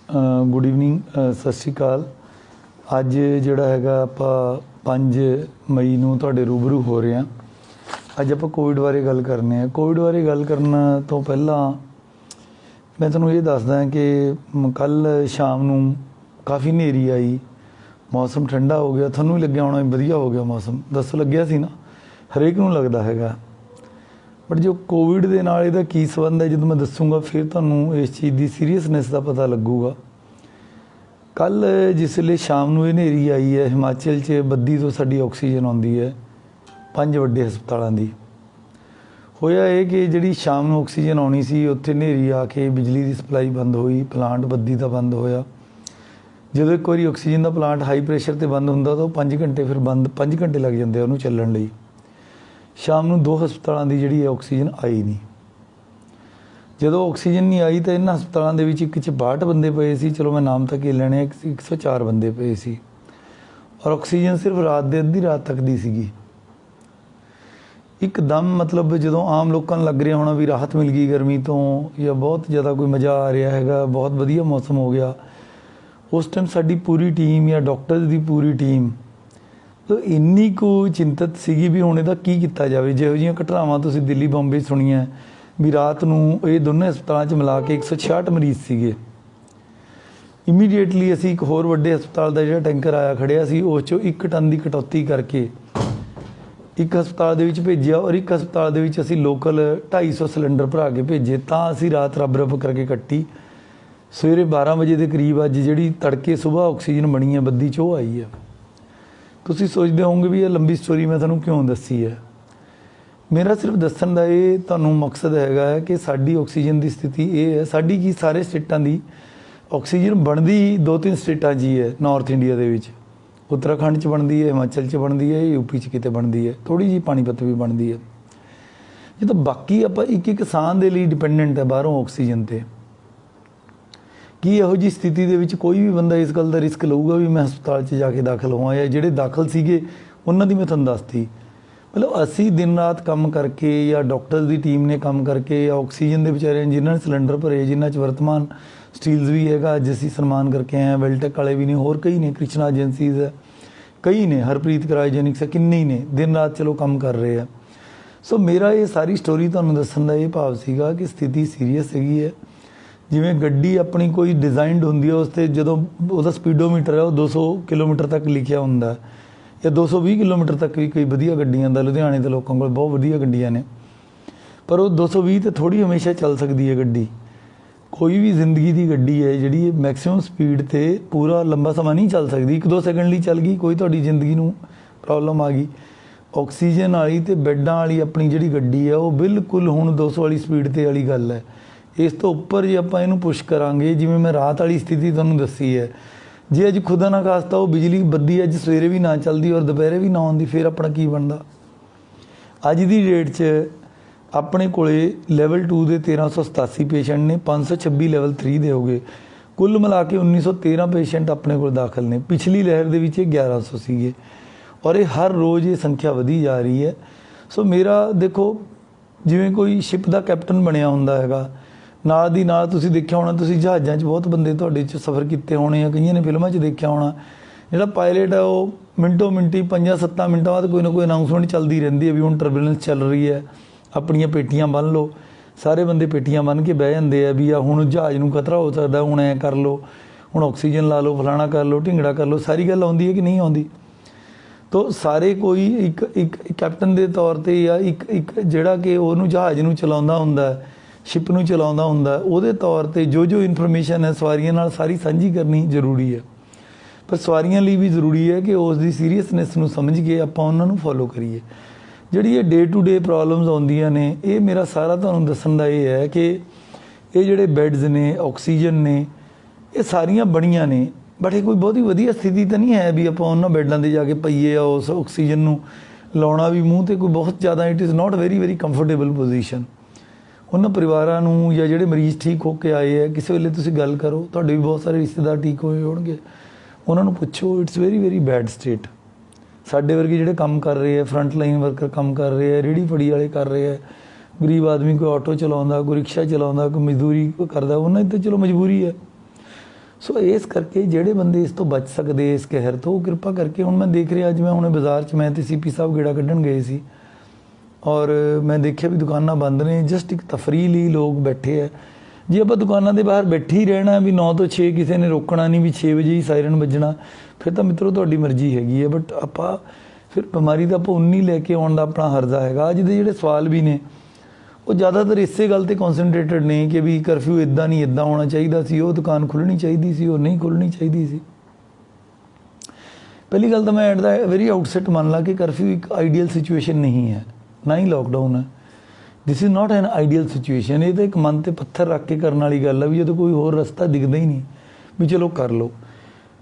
Good evening, सत श्री अकाल। ਅੱਜ ਜਿਹੜਾ ਹੈਗਾ ਆਪਾਂ 5 ਮਈ ਨੂੰ ਤੁਹਾਡੇ ਰੂਬਰੂ ਹੋ ਰਹੇ ਹਾਂ। ਅੱਜ ਆਪਾਂ ਕੋਵਿਡ ਬਾਰੇ ਗੱਲ ਕਰਨੇ ਆ। ਕੋਵਿਡ ਬਾਰੇ ਗੱਲ ਕਰਨ ਤੋਂ ਪਹਿਲਾਂ ਮੈਂ ਤੁਹਾਨੂੰ ਇਹ ਦੱਸਦਾ ਕਿ ਕੱਲ੍ਹ ਸ਼ਾਮ ਨੂੰ ਕਾਫੀ ਹਨੇਰੀ ਆਈ, ਮੌਸਮ ਠੰਡਾ ਹੋ ਗਿਆ। ਤੁਹਾਨੂੰ ਵੀ ਲੱਗਿਆ ਹੋਣਾ ਵਧੀਆ ਹੋ ਗਿਆ ਮੌਸਮ, ਦੱਸੋ ਲੱਗਿਆ ਸੀ ਨਾ? ਹਰੇਕ ਨੂੰ ਲੱਗਦਾ ਹੈਗਾ। ਬਟ ਜੋ ਕੋਵਿਡ ਦੇ ਨਾਲ ਇਹਦਾ ਕੀ ਸੰਬੰਧ ਹੈ ਜਦੋਂ ਮੈਂ ਦੱਸੂਗਾ ਫਿਰ ਤੁਹਾਨੂੰ ਇਸ ਚੀਜ਼ ਦੀ ਸੀਰੀਅਸਨੈਸ ਦਾ ਪਤਾ ਲੱਗੂਗਾ। ਕੱਲ੍ਹ ਜਿਸਲੇ ਸ਼ਾਮ ਨੂੰ ਇਹ ਹਨੇਰੀ ਆਈ ਹੈ, ਹਿਮਾਚਲ 'ਚ ਬੱਦੀ ਤੋਂ ਸਾਡੀ ਆਕਸੀਜਨ ਆਉਂਦੀ ਹੈ 5 ਵੱਡੇ ਹਸਪਤਾਲਾਂ ਦੀ। ਹੋਇਆ ਇਹ ਕਿ ਜਿਹੜੀ ਸ਼ਾਮ ਨੂੰ ਆਕਸੀਜਨ ਆਉਣੀ ਸੀ ਉੱਥੇ ਹਨੇਰੀ ਆ ਕੇ ਬਿਜਲੀ ਦੀ ਸਪਲਾਈ ਬੰਦ ਹੋਈ, ਪਲਾਂਟ ਬੱਦੀ ਦਾ ਬੰਦ ਹੋਇਆ। ਜਦੋਂ ਇੱਕ ਵਾਰੀ ਆਕਸੀਜਨ ਦਾ ਪਲਾਂਟ ਹਾਈ ਪ੍ਰੈਸ਼ਰ 'ਤੇ ਬੰਦ ਹੁੰਦਾ ਤਾਂ ਉਹ 5 ਘੰਟੇ ਫਿਰ ਬੰਦ, 5 ਘੰਟੇ ਲੱਗ ਜਾਂਦੇ ਉਹਨੂੰ ਚੱਲਣ ਲਈ। ਸ਼ਾਮ ਨੂੰ 2 ਹਸਪਤਾਲਾਂ ਦੀ ਜਿਹੜੀ ਆਕਸੀਜਨ ਆਈ ਨਹੀਂ। ਜਦੋਂ ਆਕਸੀਜਨ ਨਹੀਂ ਆਈ ਤਾਂ ਇਹਨਾਂ ਹਸਪਤਾਲਾਂ ਦੇ ਵਿੱਚ ਇੱਕ 'ਚ 62 ਬੰਦੇ ਪਏ ਸੀ, ਚਲੋ ਮੈਂ ਨਾਮ ਤੱਕ ਹੀ ਲੈਣੇ, 104 ਬੰਦੇ ਪਏ ਸੀ ਔਰ ਆਕਸੀਜਨ ਸਿਰਫ ਰਾਤ ਦੇ ਅੱਧੀ ਰਾਤ ਤੱਕ ਦੀ ਸੀਗੀ। ਇੱਕਦਮ ਮਤਲਬ ਜਦੋਂ ਆਮ ਲੋਕਾਂ ਨੂੰ ਲੱਗ ਰਿਹਾ ਹੋਣਾ ਵੀ ਰਾਹਤ ਮਿਲ ਗਈ ਗਰਮੀ ਤੋਂ ਜਾਂ ਬਹੁਤ ਜ਼ਿਆਦਾ ਕੋਈ ਮਜ਼ਾ ਆ ਰਿਹਾ ਹੈਗਾ, ਬਹੁਤ ਵਧੀਆ ਮੌਸਮ ਹੋ ਗਿਆ, ਉਸ ਟਾਈਮ ਸਾਡੀ ਪੂਰੀ ਟੀਮ ਜਾਂ ਡਾਕਟਰਸ ਦੀ ਪੂਰੀ ਟੀਮ ਤਾਂ ਇੰਨੀ ਕੁ ਚਿੰਤਤ ਸੀਗੀ ਵੀ ਹੁਣ ਇਹਦਾ ਕੀ ਕੀਤਾ ਜਾਵੇ। ਜਿਹੋ ਜਿਹੀਆਂ ਘਟਨਾਵਾਂ ਤੁਸੀਂ ਦਿੱਲੀ ਬੰਬੇ ਸੁਣੀਆਂ ਵੀ ਰਾਤ ਨੂੰ ਇਹ ਦੋਨੇ ਹਸਪਤਾਲਾਂ 'ਚ ਮਿਲਾ ਕੇ 166 ਮਰੀਜ਼ ਸੀਗੇ। ਇਮੀਡੀਏਟਲੀ ਅਸੀਂ ਇੱਕ ਹੋਰ ਵੱਡੇ ਹਸਪਤਾਲ ਦਾ ਜਿਹੜਾ ਟੈਂਕਰ ਆਇਆ ਖੜਿਆ ਸੀ ਉਸ 'ਚੋਂ 1 ਟਨ ਦੀ ਕਟੌਤੀ ਕਰਕੇ ਇੱਕ ਹਸਪਤਾਲ ਦੇ ਵਿੱਚ ਭੇਜਿਆ ਔਰ ਇੱਕ ਹਸਪਤਾਲ ਦੇ ਵਿੱਚ ਅਸੀਂ ਲੋਕਲ 250 ਸਿਲੰਡਰ ਭਰਾ ਕੇ ਭੇਜੇ। ਤਾਂ ਅਸੀਂ ਰਾਤ ਰੱਬ ਕਰਕੇ ਕੱਟੀ। ਸਵੇਰੇ 12 ਵਜੇ ਦੇ ਕਰੀਬ ਅੱਜ ਜਿਹੜੀ ਤੜਕੇ ਸੁਬਾਹ ਆਕਸੀਜਨ ਬਣੀ ਹੈ ਬੱਦੀ 'ਚ ਉਹ ਆਈ ਹੈ। ਤੁਸੀਂ ਸੋਚਦੇ ਹੋਵੋਗੇ ਵੀ ਇਹ ਲੰਬੀ ਸਟੋਰੀ ਮੈਂ ਤੁਹਾਨੂੰ ਕਿਉਂ ਦੱਸੀ ਹੈ। ਮੇਰਾ ਸਿਰਫ ਦੱਸਣ ਦਾ ਇਹ ਤੁਹਾਨੂੰ ਮਕਸਦ ਹੈਗਾ ਹੈ ਕਿ ਸਾਡੀ ਆਕਸੀਜਨ ਦੀ ਸਥਿਤੀ ਇਹ ਹੈ। ਸਾਡੀ ਕੀ ਸਾਰੇ ਸਟੇਟਾਂ ਦੀ ਆਕਸੀਜਨ ਬਣਦੀ 2-3 ਸਟੇਟਾਂ 'ਚ ਹੀ ਹੈ ਨਾਰਥ ਇੰਡੀਆ ਦੇ ਵਿੱਚ। ਉੱਤਰਾਖੰਡ 'ਚ ਬਣਦੀ ਹੈ, ਹਿਮਾਚਲ 'ਚ ਬਣਦੀ ਹੈ, ਯੂਪੀ 'ਚ ਕਿਤੇ ਬਣਦੀ ਹੈ, ਥੋੜ੍ਹੀ ਜਿਹੀ ਪਾਣੀਪਤ ਵੀ ਬਣਦੀ ਹੈ। ਜਦੋਂ ਬਾਕੀ ਆਪਾਂ ਇੱਕ ਸਾਹ ਦੇ ਲਈ ਡਿਪੈਂਡੈਂਟ ਹੈ ਬਾਹਰੋਂ ਆਕਸੀਜਨ 'ਤੇ। ਕੀ ਇਹੋ ਜਿਹੀ ਸਥਿਤੀ ਦੇ ਵਿੱਚ ਕੋਈ ਵੀ ਬੰਦਾ ਇਸ ਗੱਲ ਦਾ ਰਿਸਕ ਲਊਗਾ ਵੀ ਮੈਂ ਹਸਪਤਾਲ 'ਚ ਜਾ ਕੇ ਦਾਖਲ ਹੋਵਾਂ? ਜਾਂ ਜਿਹੜੇ ਦਾਖਲ ਸੀਗੇ ਉਹਨਾਂ ਦੀ ਮੈਂ ਤੁਹਾਨੂੰ ਦੱਸਤੀ। ਮਤਲਬ ਅਸੀਂ ਦਿਨ ਰਾਤ ਕੰਮ ਕਰਕੇ ਜਾਂ ਡਾਕਟਰਸ ਦੀ ਟੀਮ ਨੇ ਕੰਮ ਕਰਕੇ ਆਕਸੀਜਨ ਦੇ ਵਿਚਾਰੇ ਜਿਨ੍ਹਾਂ ਨੇ ਸਿਲੰਡਰ ਭਰੇ, ਜਿਨ੍ਹਾਂ 'ਚ ਵਰਤਮਾਨ ਸਟੀਲਸ ਵੀ ਹੈਗਾ, ਅੱਜ ਅਸੀਂ ਸਨਮਾਨ ਕਰਕੇ ਆਏ ਹਾਂ, ਵੈਲਟੈਕ ਵਾਲੇ ਵੀ ਨੇ, ਹੋਰ ਕਈ ਨੇ, ਕ੍ਰਿਸ਼ਨਾ ਏਜੰਸੀਜ਼ ਹੈ, ਕਈ ਨੇ, ਹਰਪ੍ਰੀਤ ਕਰਾਈਜੈਨਿਕਸ ਹੈ, ਕਿੰਨੇ ਹੀ ਨੇ, ਦਿਨ ਰਾਤ ਚਲੋ ਕੰਮ ਕਰ ਰਹੇ ਆ। ਸੋ ਮੇਰਾ ਇਹ ਸਾਰੀ ਸਟੋਰੀ ਤੁਹਾਨੂੰ ਦੱਸਣ ਦਾ ਇਹ ਭਾਵ ਸੀਗਾ ਕਿ ਸਥਿਤੀ ਸੀਰੀਅਸ ਹੈਗੀ ਹੈ। ਜਿਵੇਂ ਗੱਡੀ ਆਪਣੀ ਕੋਈ ਡਿਜ਼ਾਈਨਡ ਹੁੰਦੀ ਹੈ ਉਸ 'ਤੇ ਜਦੋਂ ਉਹਦਾ ਸਪੀਡੋਮੀਟਰ ਹੈ ਉਹ 200 ਕਿਲੋਮੀਟਰ ਤੱਕ ਲਿਖਿਆ ਹੁੰਦਾ ਜਾਂ 220 ਕਿਲੋਮੀਟਰ ਤੱਕ ਵੀ ਕਈ ਵਧੀਆ ਗੱਡੀਆਂ ਦਾ, ਲੁਧਿਆਣੇ ਦੇ ਲੋਕਾਂ ਕੋਲ ਬਹੁਤ ਵਧੀਆ ਗੱਡੀਆਂ ਨੇ, ਪਰ ਉਹ 220 ਤੇ ਥੋੜ੍ਹੀ ਹਮੇਸ਼ਾ ਚੱਲ ਸਕਦੀ ਹੈ ਗੱਡੀ। ਕੋਈ ਵੀ ਜ਼ਿੰਦਗੀ ਦੀ ਗੱਡੀ ਹੈ ਜਿਹੜੀ ਮੈਕਸਿਮਮ ਸਪੀਡ 'ਤੇ ਪੂਰਾ ਲੰਬਾ ਸਮਾਂ ਨਹੀਂ ਚੱਲ ਸਕਦੀ। 1-2 ਸੈਕਿੰਡ ਲਈ ਚੱਲ ਗਈ, ਕੋਈ ਤੁਹਾਡੀ ਜ਼ਿੰਦਗੀ ਨੂੰ ਪ੍ਰੋਬਲਮ ਆ ਗਈ। ਆਕਸੀਜਨ ਵਾਲੀ ਅਤੇ ਬੈੱਡਾਂ ਵਾਲੀ ਆਪਣੀ ਜਿਹੜੀ ਗੱਡੀ ਹੈ ਉਹ ਬਿਲਕੁਲ ਹੁਣ 200 ਵਾਲੀ ਸਪੀਡ 'ਤੇ ਵਾਲੀ ਗੱਲ ਹੈ। ਇਸ ਤੋਂ ਉੱਪਰ ਜੇ ਆਪਾਂ ਇਹਨੂੰ ਪੁਸ਼ ਕਰਾਂਗੇ, ਜਿਵੇਂ ਮੈਂ ਰਾਤ ਵਾਲੀ ਸਥਿਤੀ ਤੁਹਾਨੂੰ ਦੱਸੀ ਹੈ, ਜੇ ਅੱਜ ਖੁਦਾ ਨਾ ਖਾਸਤਾ ਉਹ ਬਿਜਲੀ ਬੱਦੀ ਅੱਜ ਸਵੇਰੇ ਵੀ ਨਾ ਚੱਲਦੀ ਔਰ ਦੁਪਹਿਰੇ ਵੀ ਨਾ ਆਉਂਦੀ, ਫਿਰ ਆਪਣਾ ਕੀ ਬਣਦਾ? ਅੱਜ ਦੀ ਡੇਟ 'ਚ ਆਪਣੇ ਕੋਲ ਲੈਵਲ 2 ਦੇ 1387 ਪੇਸ਼ੈਂਟ ਨੇ, 526 ਲੈਵਲ 3 ਦੇ ਹੋ ਗਏ। ਕੁੱਲ ਮਿਲਾ ਕੇ 1913 ਪੇਸ਼ੈਂਟ ਆਪਣੇ ਕੋਲ ਦਾਖਲ ਨੇ। ਪਿਛਲੀ ਲਹਿਰ ਦੇ ਵਿੱਚ ਇਹ 1100 ਸੀਗੇ ਔਰ ਇਹ ਹਰ ਰੋਜ਼ ਇਹ ਸੰਖਿਆ ਵਧੀ ਜਾ ਰਹੀ ਹੈ। ਸੋ ਮੇਰਾ ਦੇਖੋ, ਜਿਵੇਂ ਕੋਈ ਸ਼ਿਪ ਦਾ ਕੈਪਟਨ ਬਣਿਆ ਹੁੰਦਾ ਹੈਗਾ, ਨਾਲ ਦੀ ਨਾਲ ਤੁਸੀਂ ਦੇਖਿਆ ਹੋਣਾ, ਤੁਸੀਂ ਜਹਾਜ਼ਾਂ 'ਚ ਬਹੁਤ ਬੰਦੇ ਤੁਹਾਡੇ 'ਚ ਸਫ਼ਰ ਕੀਤੇ ਹੋਣੇ ਆ, ਕਈਆਂ ਨੇ ਫਿਲਮਾਂ 'ਚ ਦੇਖਿਆ ਹੋਣਾ, ਜਿਹੜਾ ਪਾਇਲਟ ਹੈ ਉਹ ਮਿੰਟੋ ਮਿੰਟੀ 5-7 ਮਿੰਟਾਂ ਬਾਅਦ ਕੋਈ ਨਾ ਕੋਈ ਅਨਾਊਂਸਮੈਂਟ ਚੱਲਦੀ ਰਹਿੰਦੀ ਹੈ ਵੀ ਹੁਣ ਟਰਬੂਲੈਂਸ ਚੱਲ ਰਹੀ ਹੈ, ਆਪਣੀਆਂ ਪੇਟੀਆਂ ਬੰਨ੍ਹ ਲਓ। ਸਾਰੇ ਬੰਦੇ ਪੇਟੀਆਂ ਬੰਨ੍ਹ ਕੇ ਬਹਿ ਜਾਂਦੇ ਆ ਵੀ ਆ ਹੁਣ ਜਹਾਜ਼ ਨੂੰ ਖਤਰਾ ਹੋ ਸਕਦਾ, ਹੁਣ ਐਂ ਕਰ ਲਓ, ਹੁਣ ਆਕਸੀਜਨ ਲਾ ਲਓ, ਫਲਾਣਾ ਕਰ ਲਓ, ਢਿੰਗੜਾ ਕਰ ਲਓ। ਸਾਰੀ ਗੱਲ ਆਉਂਦੀ ਹੈ ਕਿ ਨਹੀਂ ਆਉਂਦੀ? ਤੋ ਸਾਰੇ ਕੋਈ ਇੱਕ ਕੈਪਟਨ ਦੇ ਤੌਰ 'ਤੇ ਜਾਂ ਇੱਕ ਜਿਹੜਾ ਕਿ ਉਹਨੂੰ ਜਹਾਜ਼ ਨੂੰ ਚਲਾਉਂਦਾ ਹੁੰਦਾ, ਸ਼ਿਪ ਨੂੰ ਚਲਾਉਂਦਾ ਹੁੰਦਾ, ਉਹਦੇ ਤੌਰ 'ਤੇ ਜੋ ਇਨਫੋਰਮੇਸ਼ਨ ਹੈ ਸਵਾਰੀਆਂ ਨਾਲ ਸਾਰੀ ਸਾਂਝੀ ਕਰਨੀ ਜ਼ਰੂਰੀ ਹੈ। ਪਰ ਸਵਾਰੀਆਂ ਲਈ ਵੀ ਜ਼ਰੂਰੀ ਹੈ ਕਿ ਉਸ ਦੀ ਸੀਰੀਅਸਨੈਸ ਨੂੰ ਸਮਝ ਕੇ ਆਪਾਂ ਉਹਨਾਂ ਨੂੰ ਫੋਲੋ ਕਰੀਏ। ਜਿਹੜੀ ਇਹ ਡੇ ਟੂ ਡੇ ਪ੍ਰੋਬਲਮਸ ਆਉਂਦੀਆਂ ਨੇ, ਇਹ ਮੇਰਾ ਸਾਰਾ ਤੁਹਾਨੂੰ ਦੱਸਣ ਦਾ ਇਹ ਹੈ ਕਿ ਇਹ ਜਿਹੜੇ ਬੈੱਡਸ ਨੇ, ਆਕਸੀਜਨ ਨੇ, ਇਹ ਸਾਰੀਆਂ ਬਣੀਆਂ ਨੇ, ਬਟ ਇਹ ਕੋਈ ਬਹੁਤੀ ਵਧੀਆ ਸਥਿਤੀ ਤਾਂ ਨਹੀਂ ਹੈ ਵੀ ਆਪਾਂ ਉਹਨਾਂ ਬੈੱਡਾਂ 'ਤੇ ਜਾ ਕੇ ਪਈਏ। ਉਸ ਆਕਸੀਜਨ ਨੂੰ ਲਾਉਣਾ ਵੀ ਮੂੰਹ 'ਤੇ ਕੋਈ ਬਹੁਤ ਜ਼ਿਆਦਾ, it is not very comfortable position. ਉਹਨਾਂ ਪਰਿਵਾਰਾਂ ਨੂੰ ਜਾਂ ਜਿਹੜੇ ਮਰੀਜ਼ ਠੀਕ ਹੋ ਕੇ ਆਏ ਹੈ, ਕਿਸੇ ਵੇਲੇ ਤੁਸੀਂ ਗੱਲ ਕਰੋ, ਤੁਹਾਡੇ ਵੀ ਬਹੁਤ ਸਾਰੇ ਰਿਸ਼ਤੇਦਾਰ ਠੀਕ ਹੋਏ ਹੋਣਗੇ, ਉਹਨਾਂ ਨੂੰ ਪੁੱਛੋ, ਇਟਸ ਵੈਰੀ ਬੈਡ ਸਟੇਟ। ਸਾਡੇ ਵਰਗੇ ਜਿਹੜੇ ਕੰਮ ਕਰ ਰਹੇ ਹੈ, ਫਰੰਟ ਲਾਈਨ ਵਰਕਰ ਕੰਮ ਕਰ ਰਹੇ ਹੈ, ਰੇਹੜੀ ਫੜੀ ਵਾਲੇ ਕਰ ਰਹੇ ਹੈ, ਗਰੀਬ ਆਦਮੀ ਕੋਈ ਆਟੋ ਚਲਾਉਂਦਾ, ਕੋਈ ਰਿਕਸ਼ਾ ਚਲਾਉਂਦਾ, ਕੋਈ ਮਜ਼ਦੂਰੀ ਕਰਦਾ, ਉਹਨਾਂ ਦੀ ਤਾਂ ਚਲੋ ਮਜਬੂਰੀ ਹੈ। ਸੋ ਇਸ ਕਰਕੇ ਜਿਹੜੇ ਬੰਦੇ ਇਸ ਤੋਂ ਬਚ ਸਕਦੇ ਇਸ ਕਹਿਰ ਤੋਂ, ਕਿਰਪਾ ਕਰਕੇ, ਹੁਣ ਮੈਂ ਦੇਖ ਰਿਹਾ ਜਿਵੇਂ ਹੁਣੇ ਬਾਜ਼ਾਰ 'ਚ ਮੈਂ ਤੇ CP ਸਾਹਿਬ ਗੇੜਾ ਕੱਢਣ ਗਏ ਸੀ ਔਰ ਮੈਂ ਦੇਖਿਆ ਵੀ ਦੁਕਾਨਾਂ ਬੰਦ ਨੇ, ਜਸਟ ਇੱਕ ਤਫਰੀਹ ਲਈ ਲੋਕ ਬੈਠੇ ਹੈ। ਜੇ ਆਪਾਂ ਦੁਕਾਨਾਂ ਦੇ ਬਾਹਰ ਬੈਠੇ ਹੀ ਰਹਿਣਾ ਵੀ 9 ਤੋਂ 6 ਕਿਸੇ ਨੇ ਰੋਕਣਾ ਨਹੀਂ, ਵੀ 6 ਵਜੇ ਹੀ ਸਾਇਰਨ ਵੱਜਣਾ, ਫਿਰ ਤਾਂ ਮਿੱਤਰੋ ਤੁਹਾਡੀ ਮਰਜ਼ੀ ਹੈਗੀ ਹੈ। ਬਟ ਆਪਾਂ ਫਿਰ ਬਿਮਾਰੀ ਤਾਂ ਆਪਾਂ ਉਨੀ ਲੈ ਕੇ ਆਉਣ ਦਾ ਆਪਣਾ ਹਰਜ਼ਾ ਹੈਗਾ। ਅੱਜ ਦੇ ਜਿਹੜੇ ਸਵਾਲ ਵੀ ਨੇ ਉਹ ਜ਼ਿਆਦਾਤਰ ਇਸੇ ਗੱਲ 'ਤੇ ਕੌਨਸਨਟ੍ਰੇਟਡ ਨੇ ਕਿ ਵੀ ਕਰਫਿਊ ਇੱਦਾਂ ਨਹੀਂ ਇੱਦਾਂ ਹੋਣਾ ਚਾਹੀਦਾ ਸੀ, ਉਹ ਦੁਕਾਨ ਖੁੱਲ੍ਹਣੀ ਚਾਹੀਦੀ ਸੀ, ਉਹ ਨਹੀਂ ਖੁੱਲ੍ਹਣੀ ਚਾਹੀਦੀ ਸੀ। ਪਹਿਲੀ ਗੱਲ ਤਾਂ ਮੈਂ ਐਟ ਦਾ ਵੈਰੀ ਆਊਟਸੈਟ ਮੰਨ ਲਾ ਕਿ ਕਰਫਿਊ ਇੱਕ ਆਈਡੀਅਲ ਸਿਚੁਏਸ਼ਨ ਨਹੀਂ ਹੈ, ਨਾ ਹੀ ਲੋਕਡਾਊਨ ਹੈ। This is not N ideal situation. ਇਹ ਤਾਂ ਇੱਕ ਮਨ 'ਤੇ ਪੱਥਰ ਰੱਖ ਕੇ ਕਰਨ ਵਾਲੀ ਗੱਲ ਹੈ ਵੀ ਜਦੋਂ ਕੋਈ ਹੋਰ ਰਸਤਾ ਦਿਖਦਾ ਹੀ ਨਹੀਂ ਵੀ ਚਲੋ ਕਰ ਲਓ।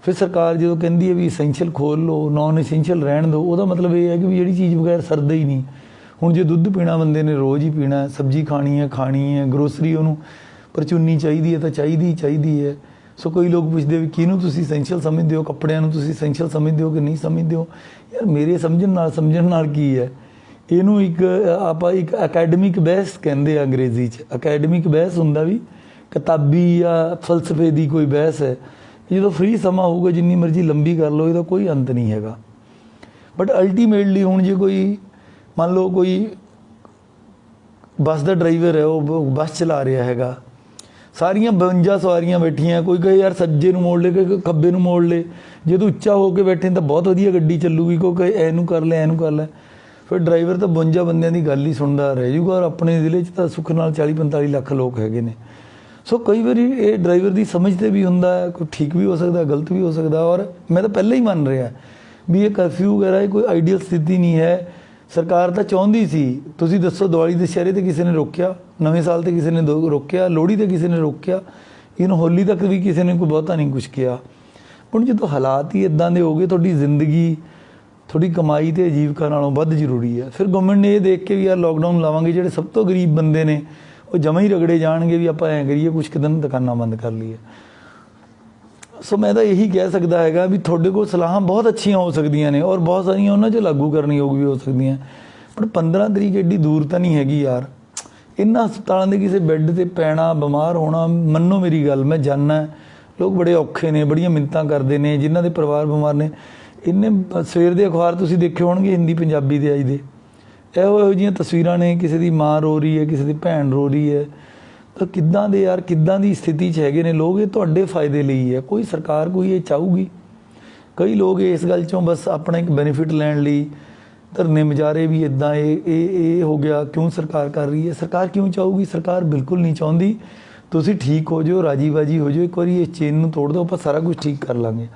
ਫਿਰ ਸਰਕਾਰ ਜਦੋਂ ਕਹਿੰਦੀ ਹੈ ਵੀ ਇਸੈਂਸ਼ੀਅਲ ਖੋਲ੍ਹ ਲਓ, ਨੋਨ ਇਸੈਂਸ਼ੀਅਲ ਰਹਿਣ ਦਿਓ, ਉਹਦਾ ਮਤਲਬ ਇਹ ਹੈ ਕਿ ਵੀ ਜਿਹੜੀ ਚੀਜ਼ ਬਗੈਰ ਸਰਦਾ ਹੀ ਨਹੀਂ। ਹੁਣ ਜੇ ਦੁੱਧ ਪੀਣਾ ਬੰਦੇ ਨੇ ਰੋਜ਼ ਹੀ ਪੀਣਾ, ਸਬਜ਼ੀ ਖਾਣੀ ਹੈ, ਗਰੋਸਰੀ ਉਹਨੂੰ ਪਰਚੂਨੀ ਚਾਹੀਦੀ ਹੈ ਤਾਂ ਚਾਹੀਦੀ ਹੈ। ਸੋ ਕੋਈ ਲੋਕ ਪੁੱਛਦੇ ਵੀ ਕਿਹਨੂੰ ਤੁਸੀਂ ਇਸੈਂਸ਼ੀਅਲ ਸਮਝਦੇ ਹੋ, ਕੱਪੜਿਆਂ ਨੂੰ ਤੁਸੀਂ ਇਸੈਂਸ਼ੀਅਲ ਸਮਝਦੇ ਹੋ ਕਿ ਨਹੀਂ ਸਮਝਦੇ ਹੋ। ਯਾਰ ਮੇਰੇ ਸਮਝਣ ਨਾਲ ਕੀ ਹੈ, ਇਹਨੂੰ ਇੱਕ ਆਪਾਂ ਇੱਕ ਅਕੈਡਮਿਕ ਬਹਿਸ ਕਹਿੰਦੇ ਆ ਅੰਗਰੇਜ਼ੀ 'ਚ। ਅਕੈਡਮਿਕ ਬਹਿਸ ਹੁੰਦਾ ਵੀ ਕਿਤਾਬੀ ਜਾਂ ਫਲਸਫੇ ਦੀ ਕੋਈ ਬਹਿਸ ਹੈ। ਜਦੋਂ ਫ੍ਰੀ ਸਮਾਂ ਹੋਊਗਾ ਜਿੰਨੀ ਮਰਜ਼ੀ ਲੰਬੀ ਕਰ ਲਓ, ਇਹਦਾ ਕੋਈ ਅੰਤ ਨਹੀਂ ਹੈਗਾ। ਬਟ ਅਲਟੀਮੇਟਲੀ ਹੁਣ ਜੇ ਕੋਈ ਮੰਨ ਲਓ ਕੋਈ ਬੱਸ ਦਾ ਡਰਾਈਵਰ ਹੈ, ਉਹ ਬੱਸ ਚਲਾ ਰਿਹਾ ਹੈਗਾ, ਸਾਰੀਆਂ 52 ਸਵਾਰੀਆਂ ਬੈਠੀਆਂ, ਕੋਈ ਕਹੇ ਯਾਰ ਸੱਜੇ ਨੂੰ ਮੋੜ ਲੈ, ਕੋਈ ਖੱਬੇ ਨੂੰ ਮੋੜ ਲੈ। ਜੇ ਤੂੰ ਉੱਚਾ ਹੋ ਕੇ ਬੈਠੇ ਤਾਂ ਬਹੁਤ ਵਧੀਆ ਗੱਡੀ ਚੱਲੂਗੀ, ਕੋਈ ਕਹੇ ਇਹਨੂੰ ਕਰ ਲੈ ਇਹਨੂੰ ਕਰ ਲੈ। ਫਿਰ ਡਰਾਈਵਰ ਤਾਂ 52 ਬੰਦਿਆਂ ਦੀ ਗੱਲ ਹੀ ਸੁਣਦਾ ਰਹਿ ਜੂਗਾ। ਔਰ ਆਪਣੇ ਜ਼ਿਲ੍ਹੇ 'ਚ ਤਾਂ ਸੁੱਖ ਨਾਲ 40-45 ਲੱਖ ਲੋਕ ਹੈਗੇ ਨੇ। ਸੋ ਕਈ ਵਾਰੀ ਇਹ ਡਰਾਈਵਰ ਦੀ ਸਮਝ 'ਤੇ ਵੀ ਹੁੰਦਾ ਹੈ, ਕੋਈ ਠੀਕ ਵੀ ਹੋ ਸਕਦਾ, ਗਲਤ ਵੀ ਹੋ ਸਕਦਾ। ਔਰ ਮੈਂ ਤਾਂ ਪਹਿਲਾਂ ਹੀ ਮੰਨ ਰਿਹਾ ਵੀ ਇਹ ਕਰਫਿਊ ਵਗੈਰਾ ਇਹ ਕੋਈ ਆਈਡੀਅਲ ਸਥਿਤੀ ਨਹੀਂ ਹੈ। ਸਰਕਾਰ ਤਾਂ ਚਾਹੁੰਦੀ ਸੀ, ਤੁਸੀਂ ਦੱਸੋ ਦੀਵਾਲੀ ਦੁਸਹਿਰੇ 'ਤੇ ਕਿਸੇ ਨੇ ਰੋਕਿਆ, ਨਵੇਂ ਸਾਲ 'ਤੇ ਕਿਸੇ ਨੇ ਰੋਕਿਆ, ਲੋਹੜੀ 'ਤੇ ਕਿਸੇ ਨੇ ਰੋਕਿਆ, ਇਹਨੂੰ ਹੋਲੀ ਤੱਕ ਵੀ ਕਿਸੇ ਨੇ ਕੋਈ ਬਹੁਤਾ ਨਹੀਂ ਕੁਛ ਕਿਹਾ। ਹੁਣ ਜਦੋਂ ਹਾਲਾਤ ਹੀ ਇੱਦਾਂ ਦੇ ਹੋ ਗਏ, ਤੁਹਾਡੀ ਜ਼ਿੰਦਗੀ ਤੁਹਾਡੀ ਕਮਾਈ ਅਤੇ ਆਜੀਵਕਾ ਨਾਲੋਂ ਵੱਧ ਜ਼ਰੂਰੀ ਹੈ। ਫਿਰ ਗਵਰਨਮੈਂਟ ਨੇ ਇਹ ਦੇਖ ਕੇ ਵੀ ਯਾਰ ਲੋਕਡਾਊਨ ਲਾਵਾਂਗੇ, ਜਿਹੜੇ ਸਭ ਤੋਂ ਗਰੀਬ ਬੰਦੇ ਨੇ ਉਹ ਜਮਾਂ ਹੀ ਰਗੜੇ ਜਾਣਗੇ ਵੀ ਆਪਾਂ ਐਂ ਕਰੀਏ ਕੁਛ ਕੁ ਦਿਨ ਦੁਕਾਨਾਂ ਬੰਦ ਕਰ ਲਈਏ। ਸੋ ਮੈਂ ਤਾਂ ਇਹੀ ਕਹਿ ਸਕਦਾ ਹੈਗਾ ਵੀ ਤੁਹਾਡੇ ਕੋਲ ਸਲਾਹਾਂ ਬਹੁਤ ਅੱਛੀਆਂ ਹੋ ਸਕਦੀਆਂ ਨੇ ਔਰ ਬਹੁਤ ਸਾਰੀਆਂ ਉਹਨਾਂ 'ਚ ਲਾਗੂ ਕਰਨਯੋਗ ਵੀ ਹੋ ਸਕਦੀਆਂ, ਪਰ 15 ਤਰੀਕ ਐਡੀ ਦੂਰ ਤਾਂ ਨਹੀਂ ਹੈਗੀ ਯਾਰ। ਇਹਨਾਂ ਹਸਪਤਾਲਾਂ ਦੇ ਕਿਸੇ ਬੈੱਡ 'ਤੇ ਪੈਣਾ, ਬਿਮਾਰ ਹੋਣਾ, ਮੰਨੋ ਮੇਰੀ ਗੱਲ, ਮੈਂ ਜਾਣਦਾ ਲੋਕ ਬੜੇ ਔਖੇ ਨੇ, ਬੜੀਆਂ ਮਿੰਨਤਾਂ ਕਰਦੇ ਨੇ, ਜਿਨ੍ਹਾਂ ਦੇ ਪਰਿਵਾਰ ਬਿਮਾਰ ਨੇ। ਇੰਨੇ ਸਵੇਰ ਦੇ ਅਖਬਾਰ ਤੁਸੀਂ ਦੇਖੇ ਹੋਣਗੇ ਹਿੰਦੀ ਪੰਜਾਬੀ ਦੇ ਅੱਜ ਦੇ, ਇਹੋ ਜਿਹੀਆਂ ਤਸਵੀਰਾਂ ਨੇ, ਕਿਸੇ ਦੀ ਮਾਂ ਰੋ ਰਹੀ ਹੈ, ਕਿਸੇ ਦੀ ਭੈਣ ਰੋ ਰਹੀ ਹੈ। ਤਾਂ ਕਿੱਦਾਂ ਦੇ ਯਾਰ, ਕਿੱਦਾਂ ਦੀ ਸਥਿਤੀ 'ਚ ਹੈਗੇ ਨੇ ਲੋਕ। ਇਹ ਤੁਹਾਡੇ ਫਾਇਦੇ ਲਈ ਹੈ, ਕੋਈ ਸਰਕਾਰ ਕੋਈ ਇਹ ਚਾਹੂਗੀ? ਕਈ ਲੋਕ ਇਸ ਗੱਲ 'ਚੋਂ ਬਸ ਆਪਣਾ ਇੱਕ ਬੈਨੀਫਿਟ ਲੈਣ ਲਈ ਧਰਨੇ ਮੁਜ਼ਾਹਰੇ ਵੀ ਇੱਦਾਂ ਇਹ ਹੋ ਗਿਆ, ਕਿਉਂ ਸਰਕਾਰ ਕਰ ਰਹੀ ਹੈ? ਸਰਕਾਰ ਕਿਉਂ ਚਾਹੂਗੀ? ਸਰਕਾਰ ਬਿਲਕੁਲ ਨਹੀਂ ਚਾਹੁੰਦੀ। ਤੁਸੀਂ ਠੀਕ ਹੋ ਜਾਓ, ਰਾਜੀ ਬਾਜੀ ਹੋ ਜਾਓ, ਇੱਕ ਵਾਰੀ ਇਸ ਚੇਨ ਨੂੰ ਤੋੜ ਦਿਓ, ਆਪਾਂ ਸਾਰਾ ਕੁਝ ਠੀਕ ਕਰ ਲਾਂਗੇ।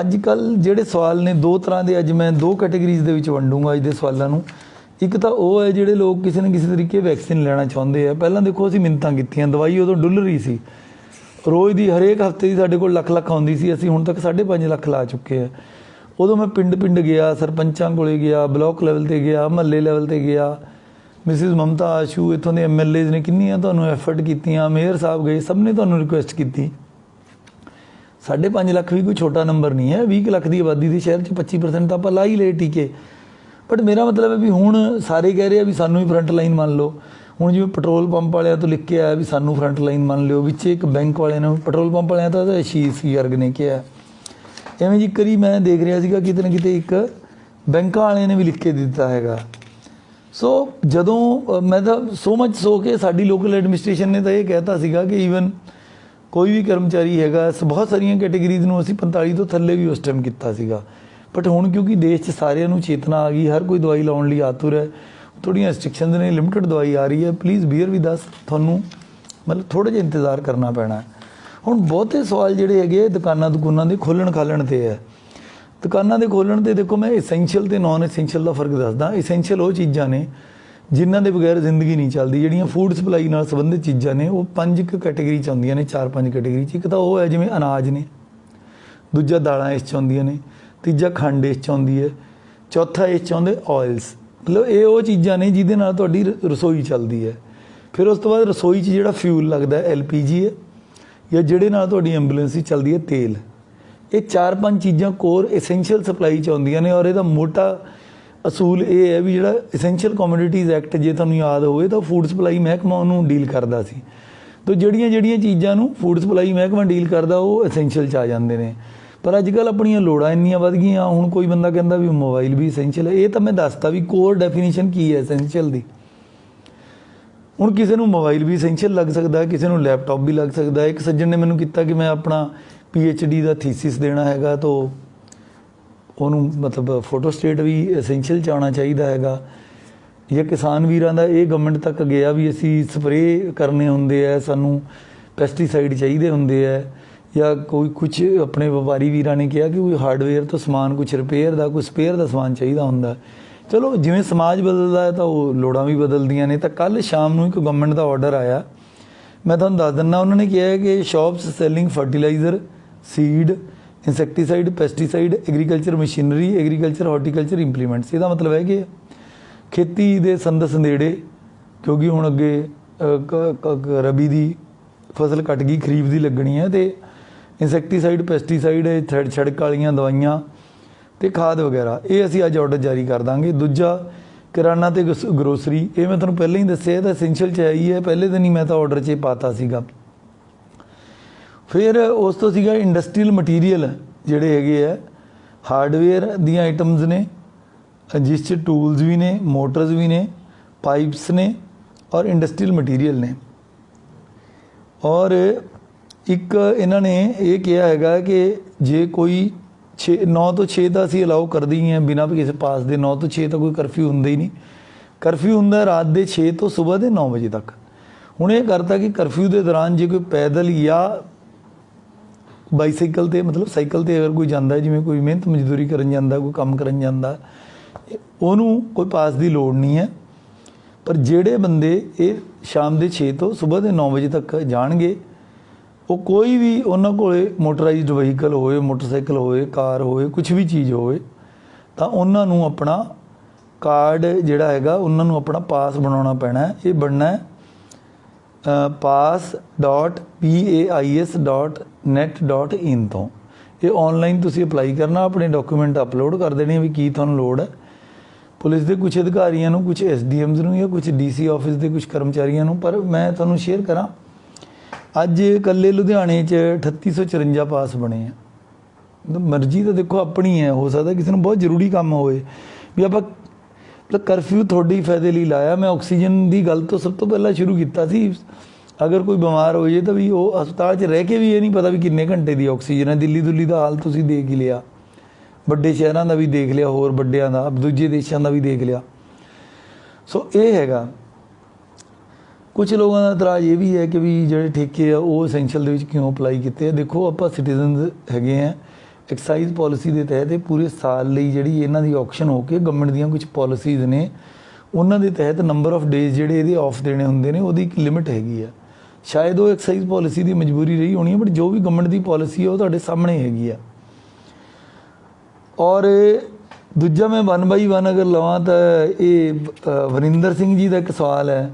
ਅੱਜ ਕੱਲ੍ਹ ਜਿਹੜੇ ਸਵਾਲ ਨੇ ਦੋ ਤਰ੍ਹਾਂ ਦੇ, ਅੱਜ ਮੈਂ 2 ਕੈਟੇਗਰੀਜ਼ ਦੇ ਵਿੱਚ ਵੰਡੂੰਗਾ ਅੱਜ ਦੇ ਸਵਾਲਾਂ ਨੂੰ। ਇੱਕ ਤਾਂ ਉਹ ਹੈ ਜਿਹੜੇ ਲੋਕ ਕਿਸੇ ਨਾ ਕਿਸੇ ਤਰੀਕੇ ਵੈਕਸੀਨ ਲੈਣਾ ਚਾਹੁੰਦੇ ਆ। ਪਹਿਲਾਂ ਦੇਖੋ ਅਸੀਂ ਮਿੰਨਤਾਂ ਕੀਤੀਆਂ, ਦਵਾਈ ਉਦੋਂ ਡੁੱਲ ਰਹੀ ਸੀ, ਰੋਜ਼ ਦੀ ਹਰੇਕ ਹਫ਼ਤੇ ਦੀ ਸਾਡੇ ਕੋਲ ਲੱਖ ਆਉਂਦੀ ਸੀ, ਅਸੀਂ ਹੁਣ ਤੱਕ 5.5 ਲੱਖ ਲਾ ਚੁੱਕੇ ਆ। ਉਦੋਂ ਮੈਂ ਪਿੰਡ ਗਿਆ, ਸਰਪੰਚਾਂ ਕੋਲੇ ਗਿਆ, ਬਲਾਕ ਲੈਵਲ 'ਤੇ ਗਿਆ, ਮਹੱਲੇ ਲੈਵਲ 'ਤੇ ਗਿਆ, ਮਿਸਿਸ ਮਮਤਾ ਆਸ਼ੂ ਇੱਥੋਂ ਦੇ MLAs ਨੇ ਕਿੰਨੀਆਂ ਤੁਹਾਨੂੰ ਐਫਰਟ ਕੀਤੀਆਂ, ਮੇਅਰ ਸਾਹਿਬ ਗਏ, ਸਭ ਨੇ ਤੁਹਾਨੂੰ ਰਿਕੁਐਸਟ ਕੀਤੀ। 5.5 ਲੱਖ ਵੀ ਕੋਈ ਛੋਟਾ ਨੰਬਰ ਨਹੀਂ ਹੈ। 20 ਲੱਖ ਦੀ ਆਬਾਦੀ ਦੇ ਸ਼ਹਿਰ 'ਚ 25% ਤਾਂ ਆਪਾਂ ਲਾ ਹੀ ਲਏ ਟੀਕੇ। ਬਟ ਮੇਰਾ ਮਤਲਬ ਹੈ ਵੀ ਹੁਣ ਸਾਰੇ ਕਹਿ ਰਹੇ ਆ ਵੀ ਸਾਨੂੰ ਵੀ ਫਰੰਟ ਲਾਈਨ ਮੰਨ ਲਓ। ਹੁਣ ਜਿਵੇਂ ਪੈਟਰੋਲ ਪੰਪ ਵਾਲਿਆਂ ਤੋਂ ਲਿਖ ਕੇ ਆਇਆ ਵੀ ਸਾਨੂੰ ਫਰੰਟ ਲਾਈਨ ਮੰਨ ਲਿਓ, ਵਿੱਚ ਇੱਕ ਬੈਂਕ ਵਾਲਿਆਂ ਨੇ, ਪੈਟਰੋਲ ਪੰਪ ਵਾਲਿਆਂ ਤਾਂ ਆਸ਼ੀਸ਼ ਗਰਗ ਨੇ ਕਿਹਾ। ਐਵੇਂ ਜੀ ਕਰੀ ਮੈਂ ਦੇਖ ਰਿਹਾ ਸੀਗਾ ਕਿਤੇ ਨਾ ਕਿਤੇ ਇੱਕ ਬੈਂਕਾਂ ਵਾਲਿਆਂ ਨੇ ਵੀ ਲਿਖ ਕੇ ਦਿੱਤਾ ਹੈਗਾ। ਸੋ ਜਦੋਂ ਮੈਂ ਤਾਂ ਸੋ ਮਚ ਸੋ ਕੇ ਸਾਡੀ ਲੋਕਲ ਐਡਮਿਨਿਸਟ੍ਰੇਸ਼ਨ ਨੇ ਤਾਂ ਇਹ ਕਹਿਤਾ ਸੀਗਾ ਕਿ ਈਵਨ ਕੋਈ ਵੀ ਕਰਮਚਾਰੀ ਹੈਗਾ, ਬਹੁਤ ਸਾਰੀਆਂ ਕੈਟੇਗਰੀਜ਼ ਨੂੰ ਅਸੀਂ 45 ਤੋਂ ਥੱਲੇ ਵੀ ਉਸ ਟਾਈਮ ਕੀਤਾ ਸੀਗਾ। ਬਟ ਹੁਣ ਕਿਉਂਕਿ ਦੇਸ਼ 'ਚ ਸਾਰਿਆਂ ਨੂੰ ਚੇਤਨਾ ਆ ਗਈ, ਹਰ ਕੋਈ ਦਵਾਈ ਲਾਉਣ ਲਈ ਆਤੁਰ ਹੈ, ਥੋੜ੍ਹੀਆਂ ਰੈਸਟ੍ਰਿਕਸ਼ਨਸ ਨੇ, ਲਿਮਿਟਡ ਦਵਾਈ ਆ ਰਹੀ ਹੈ, ਪਲੀਜ਼ ਬੀਅਰ ਵਿਦ ਅਸ, ਤੁਹਾਨੂੰ ਮਤਲਬ ਥੋੜ੍ਹਾ ਜਿਹਾ ਇੰਤਜ਼ਾਰ ਕਰਨਾ ਪੈਣਾ। ਹੁਣ ਬਹੁਤੇ ਸਵਾਲ ਜਿਹੜੇ ਹੈਗੇ ਦੁਕਾਨਾਂ ਦੇ ਖੋਲ੍ਹਣ ਖਾਲਣ 'ਤੇ ਹੈ। ਦੁਕਾਨਾਂ ਦੇ ਖੋਲ੍ਹਣ 'ਤੇ ਦੇਖੋ ਮੈਂ ਇਸੈਂਸ਼ੀਅਲ ਅਤੇ ਨੋਨ ਇਸੈਂਸ਼ੀਅਲ ਦਾ ਫਰਕ ਦੱਸਦਾ। ਇਸੈਂਸ਼ੀਅਲ ਉਹ ਚੀਜ਼ਾਂ ਨੇ ਜਿਨ੍ਹਾਂ ਦੇ ਬਗੈਰ ਜ਼ਿੰਦਗੀ ਨਹੀਂ ਚੱਲਦੀ, ਜਿਹੜੀਆਂ ਫੂਡ ਸਪਲਾਈ ਨਾਲ ਸੰਬੰਧਿਤ ਚੀਜ਼ਾਂ ਨੇ, ਉਹ 5 ਕੈਟੇਗਰੀ 'ਚ ਆਉਂਦੀਆਂ ਨੇ, 4-5 ਕੈਟੇਗਰੀ 'ਚ। ਇੱਕ ਤਾਂ ਉਹ ਹੈ ਜਿਵੇਂ ਅਨਾਜ ਨੇ, ਦੂਜਾ ਦਾਲਾਂ ਇਸ 'ਚ ਆਉਂਦੀਆਂ ਨੇ, ਤੀਜਾ ਖੰਡ ਇਸ 'ਚ ਆਉਂਦੀ ਹੈ, ਚੌਥਾ ਇਸ 'ਚ ਆਉਂਦੇ ਆਇਲਸ। ਮਤਲਬ ਇਹ ਉਹ ਚੀਜ਼ਾਂ ਨੇ ਜਿਹਦੇ ਨਾਲ ਤੁਹਾਡੀ ਰਸੋਈ ਚੱਲਦੀ ਹੈ। ਫਿਰ ਉਸ ਤੋਂ ਬਾਅਦ ਰਸੋਈ 'ਚ ਜਿਹੜਾ ਫਿਊਲ ਲੱਗਦਾ LPG ਹੈ, ਜਾਂ ਜਿਹੜੇ ਨਾਲ ਤੁਹਾਡੀ ਐਂਬੂਲੈਂਸ ਹੀ ਚੱਲਦੀ ਹੈ ਤੇਲ। ਇਹ 4-5 ਚੀਜ਼ਾਂ ਕੋਰ ਇਸੈਂਸ਼ੀਅਲ ਸਪਲਾਈ 'ਚ ਆਉਂਦੀਆਂ ਨੇ। ਔਰ ਇਹਦਾ ਮੋਟਾ ਅਸੂਲ ਇਹ ਹੈ ਵੀ ਜਿਹੜਾ ਇਸੈਂਸ਼ੀਅਲ ਕਮੋਡਿਟੀਜ਼ ਐਕਟ, ਜੇ ਤੁਹਾਨੂੰ ਯਾਦ ਹੋਵੇ ਤਾਂ ਫੂਡ ਸਪਲਾਈ ਮਹਿਕਮਾ ਉਹਨੂੰ ਡੀਲ ਕਰਦਾ ਸੀ। तो ਜਿਹੜੀਆਂ ਜਿਹੜੀਆਂ ਚੀਜ਼ਾਂ ਨੂੰ ਫੂਡ ਸਪਲਾਈ ਮਹਿਕਮਾ ਡੀਲ ਕਰਦਾ ਉਹ ਐਸੈਂਸ਼ੀਅਲ 'ਚ ਆ ਜਾਂਦੇ ਨੇ। ਪਰ ਅੱਜ ਕੱਲ੍ਹ ਆਪਣੀਆਂ ਲੋੜਾਂ ਇੰਨੀਆਂ ਵੱਧ ਗਈਆਂ, ਹੁਣ ਕੋਈ ਬੰਦਾ ਕਹਿੰਦਾ ਵੀ ਮੋਬਾਈਲ ਵੀ ਐਸੈਂਸ਼ੀਅਲ ਹੈ। ਇਹ ਤਾਂ ਮੈਂ ਦੱਸਤਾ ਵੀ ਕੋਰ ਡੈਫੀਨੇਸ਼ਨ ਕੀ ਹੈ ਐਸੈਂਸ਼ੀਅਲ ਦੀ। ਹੁਣ ਕਿਸੇ ਨੂੰ ਮੋਬਾਈਲ ਵੀ ਐਸੈਂਸ਼ੀਅਲ ਲੱਗ ਸਕਦਾ, ਕਿਸੇ ਨੂੰ ਲੈਪਟਾਪ ਵੀ ਲੱਗ ਸਕਦਾ। ਇੱਕ ਸੱਜਣ ਨੇ ਮੈਨੂੰ ਕੀਤਾ ਕਿ ਮੈਂ ਆਪਣਾ PhD ਦਾ ਥੀਸਿਸ ਦੇਣਾ ਹੈਗਾ, ਤਾਂ ਉਹਨੂੰ ਮਤਲਬ ਫੋਟੋ ਸਟੇਟ ਵੀ ਐਸੈਂਸ਼ੀਅਲ 'ਚ ਆਉਣਾ ਚਾਹੀਦਾ ਹੈਗਾ। ਜਾਂ ਕਿਸਾਨ ਵੀਰਾਂ ਦਾ ਇਹ ਗਵਰਨਮੈਂਟ ਤੱਕ ਗਿਆ ਵੀ ਅਸੀਂ ਸਪਰੇਅ ਕਰਨੇ ਹੁੰਦੇ ਆ, ਸਾਨੂੰ ਪੈਸਟੀਸਾਈਡ ਚਾਹੀਦੇ ਹੁੰਦੇ ਆ। ਜਾਂ ਕੋਈ ਕੁਛ ਆਪਣੇ ਵਪਾਰੀ ਵੀਰਾਂ ਨੇ ਕਿਹਾ ਕਿ ਕੋਈ ਹਾਰਡਵੇਅਰ ਤੋਂ ਸਮਾਨ, ਕੁਛ ਰਿਪੇਅਰ ਦਾ, ਕੋਈ ਸਪੇਅਰ ਦਾ ਸਮਾਨ ਚਾਹੀਦਾ ਹੁੰਦਾ। ਚਲੋ ਜਿਵੇਂ ਸਮਾਜ ਬਦਲਦਾ ਹੈ ਤਾਂ ਉਹ ਲੋੜਾਂ ਵੀ ਬਦਲਦੀਆਂ ਨੇ। ਤਾਂ ਕੱਲ੍ਹ ਸ਼ਾਮ ਨੂੰ ਇੱਕ ਗਵਰਨਮੈਂਟ ਦਾ ਆਰਡਰ ਆਇਆ, ਮੈਂ ਤੁਹਾਨੂੰ ਦੱਸ ਦਿੰਦਾ। ਉਹਨਾਂ ਨੇ ਕਿਹਾ ਹੈ ਕਿ shops selling fertiliser, seed, insecticide, pesticide, agriculture machinery, agriculture horticulture implements. ਇਹਦਾ ਮਤਲਬ ਹੈ ਕਿ ਖੇਤੀ ਦੇ ਸੰਦ ਸੰਦੇੜੇ, ਕਿਉਂਕਿ ਹੁਣ ਅੱਗੇ ਰਬੀ ਦੀ ਫਸਲ ਕੱਟ ਗਈ, ਖਰੀਫ ਦੀ ਲੱਗਣੀ ਹੈ, ਅਤੇ ਇਨਸੈਕਟੀਸਾਈਡ, ਪੈਸਟੀਸਾਈਡ, ਛੜਕ ਵਾਲੀਆਂ ਦਵਾਈਆਂ ਅਤੇ ਖਾਦ ਵਗੈਰਾ, ਇਹ ਅਸੀਂ ਅੱਜ ਆਰਡਰ ਜਾਰੀ ਕਰ ਦਾਂਗੇ। ਦੂਜਾ ਕਿਰਾਨਾ ਅਤੇ ਗਰੋਸਰੀ, ਇਹ ਮੈਂ ਤੁਹਾਨੂੰ ਪਹਿਲਾਂ ਹੀ ਦੱਸਿਆ, ਇਹ ਤਾਂ ਐਸੈਂਸ਼ੀਅਲ 'ਚ ਹੈ ਹੀ ਹੈ। ਪਹਿਲੇ ਦਿਨ ਹੀ ਮੈਂ ਤਾਂ ਆਰਡਰ 'ਚ ਪਾਤਾ ਸੀਗਾ। ਫਿਰ ਉਸ ਤੋਂ ਸੀਗਾ ਇੰਡਸਟਰੀਅਲ ਮਟੀਰੀਅਲ, ਜਿਹੜੇ ਹੈਗੇ ਆ ਹਾਰਡਵੇਅਰ ਦੀਆਂ ਆਈਟਮਸ ਨੇ, ਜਿਸ 'ਚ ਟੂਲਸ ਵੀ ਨੇ, ਮੋਟਰਸ ਵੀ ਨੇ, ਪਾਈਪਸ ਨੇ ਔਰ ਇੰਡਸਟਰੀਅਲ ਮਟੀਰੀਅਲ ਨੇ। ਔਰ ਇੱਕ ਇਹਨਾਂ ਨੇ ਇਹ ਕਿਹਾ ਹੈਗਾ ਕਿ ਜੇ ਕੋਈ 9 ਤੋਂ 6 ਤਾਂ ਅਸੀਂ ਅਲਾਓ ਕਰਦੇ ਹੀ ਹਾਂ ਬਿਨਾਂ ਕਿਸੇ ਪਾਸ ਦੇ। 9 ਤੋਂ 6 ਤਾਂ ਕੋਈ ਕਰਫਿਊ ਹੁੰਦਾ ਹੀ ਨਹੀਂ। ਕਰਫਿਊ ਹੁੰਦਾ ਰਾਤ ਦੇ 6 ਤੋਂ ਸਵੇਰ ਦੇ 9 ਵਜੇ ਤੱਕ। ਹੁਣ ਇਹ ਕਰਤਾ ਕਿ ਕਰਫਿਊ ਦੇ ਦੌਰਾਨ ਜੇ ਕੋਈ ਪੈਦਲ ਜਾਂ ਬਾਈਸਾਈਕਲ 'ਤੇ, ਮਤਲਬ ਸਾਈਕਲ 'ਤੇ ਅਗਰ ਕੋਈ ਜਾਂਦਾ, ਜਿਵੇਂ ਕੋਈ ਮਿਹਨਤ ਮਜ਼ਦੂਰੀ ਕਰਨ ਜਾਂਦਾ, ਕੋਈ ਕੰਮ ਕਰਨ ਜਾਂਦਾ, ਉਹਨੂੰ ਕੋਈ ਪਾਸ ਦੀ ਲੋੜ ਨਹੀਂ ਹੈ। ਪਰ ਜਿਹੜੇ ਬੰਦੇ ਇਹ ਸ਼ਾਮ ਦੇ 6 ਤੋਂ ਸਵੇਰ ਦੇ 9 ਵਜੇ ਤੱਕ ਜਾਣਗੇ, ਉਹ ਕੋਈ ਵੀ ਉਹਨਾਂ ਕੋਲ ਮੋਟਰਾਈਜ਼ਡ ਵਹੀਕਲ ਹੋਵੇ, ਮੋਟਰਸਾਈਕਲ ਹੋਵੇ, ਕਾਰ ਹੋਵੇ, ਕੁਛ ਵੀ ਚੀਜ਼ ਹੋਵੇ, ਤਾਂ ਉਹਨਾਂ ਨੂੰ ਆਪਣਾ ਕਾਰਡ ਜਿਹੜਾ ਹੈਗਾ, ਉਹਨਾਂ ਨੂੰ ਆਪਣਾ ਪਾਸ ਬਣਾਉਣਾ ਪੈਣਾ। ਇਹ ਬਣਨਾ paas.pais.net.in ਤੋਂ। ਇਹ ਔਨਲਾਈਨ ਤੁਸੀਂ ਅਪਲਾਈ ਕਰਨਾ, ਆਪਣੇ ਡਾਕੂਮੈਂਟ ਅਪਲੋਡ ਕਰ ਦੇਣੇ ਵੀ ਕੀ ਤੁਹਾਨੂੰ ਲੋੜ ਹੈ। ਪੁਲਿਸ ਦੇ ਕੁਛ ਅਧਿਕਾਰੀਆਂ ਨੂੰ, ਕੁਛ SDMs ਨੂੰ ਜਾਂ ਕੁਛ DC ਆਫਿਸ ਦੇ ਕੁਛ ਕਰਮਚਾਰੀਆਂ ਨੂੰ। ਪਰ ਮੈਂ ਤੁਹਾਨੂੰ ਸ਼ੇਅਰ ਕਰਾਂ, ਅੱਜ ਇਕੱਲੇ ਲੁਧਿਆਣੇ 'ਚ 3854 ਪਾਸ ਬਣੇ ਆ। ਮਰਜ਼ੀ ਤਾਂ ਦੇਖੋ ਆਪਣੀ ਹੈ, ਹੋ ਸਕਦਾ ਕਿਸੇ ਨੂੰ ਬਹੁਤ ਜ਼ਰੂਰੀ ਕੰਮ ਹੋਵੇ ਵੀ ਆਪਾਂ ਮਤਲਬ ਕਰਫਿਊ ਤੁਹਾਡੇ ਫਾਇਦੇ ਲਈ ਲਾਇਆ। ਮੈਂ ਆਕਸੀਜਨ ਦੀ ਗੱਲ ਤੋਂ ਸਭ ਤੋਂ ਪਹਿਲਾਂ ਸ਼ੁਰੂ ਕੀਤਾ ਸੀ। ਅਗਰ ਕੋਈ ਬਿਮਾਰ ਹੋ ਜਾਏ ਤਾਂ ਵੀ ਉਹ ਹਸਪਤਾਲ 'ਚ ਰਹਿ ਕੇ ਵੀ ਇਹ ਨਹੀਂ ਪਤਾ ਵੀ ਕਿੰਨੇ ਘੰਟੇ ਦੀ ਆਕਸੀਜਨ ਹੈ। ਦਿੱਲੀ ਦਾ ਹਾਲ ਤੁਸੀਂ ਦੇਖ ਹੀ ਲਿਆ, ਵੱਡੇ ਸ਼ਹਿਰਾਂ ਦਾ ਵੀ ਦੇਖ ਲਿਆ, ਹੋਰ ਵੱਡਿਆਂ ਦਾ, ਦੂਜੇ ਦੇਸ਼ਾਂ ਦਾ ਵੀ ਦੇਖ ਲਿਆ। ਸੋ ਇਹ ਹੈਗਾ। ਕੁਛ ਲੋਕਾਂ ਦਾ ਇਤਰਾਜ਼ ਇਹ ਵੀ ਹੈ ਕਿ ਵੀ ਜਿਹੜੇ ਠੇਕੇ ਆ ਉਹ ਐਸੈਂਸ਼ੀਅਲ ਦੇ ਵਿੱਚ ਕਿਉਂ ਅਪਲਾਈ ਕੀਤੇ ਆ। ਦੇਖੋ ਆਪਾਂ ਸਿਟੀਜ਼ਨਸ ਹੈਗੇ ਆ, ਐਕਸਾਈਜ਼ ਪਾਲਿਸੀ ਦੇ ਤਹਿਤ ਪੂਰੇ ਸਾਲ ਲਈ ਜਿਹੜੀ ਇਹਨਾਂ ਦੀ ਔਕਸ਼ਨ ਹੋ ਕੇ ਗਵਰਨਮੈਂਟ ਦੀਆਂ ਕੁਝ ਪਾਲਿਸੀਜ਼ ਨੇ, ਉਹਨਾਂ ਦੇ ਤਹਿਤ ਨੰਬਰ ਆਫ ਡੇਜ਼ ਜਿਹੜੇ ਇਹਦੇ ਆਫ ਦੇਣੇ ਹੁੰਦੇ ਨੇ, ਉਹਦੀ ਇੱਕ ਲਿਮਿਟ ਹੈਗੀ ਆ। ਸ਼ਾਇਦ ਉਹ ਐਕਸਾਈਜ਼ ਪਾਲਿਸੀ ਦੀ ਮਜਬੂਰੀ ਰਹੀ ਹੋਣੀ ਹੈ, ਬਟ ਜੋ ਵੀ ਗਵਰਨਮੈਂਟ ਦੀ ਪਾਲਿਸੀ ਹੈ ਉਹ ਤੁਹਾਡੇ ਸਾਹਮਣੇ ਹੈਗੀ ਆ। ਔਰ ਦੂਜਾ ਮੈਂ 1 ਬਾਈ 1 ਅਗਰ ਲਵਾਂ ਤਾਂ ਇਹ ਵਰਿੰਦਰ ਸਿੰਘ ਜੀ ਦਾ ਇੱਕ ਸਵਾਲ ਹੈ।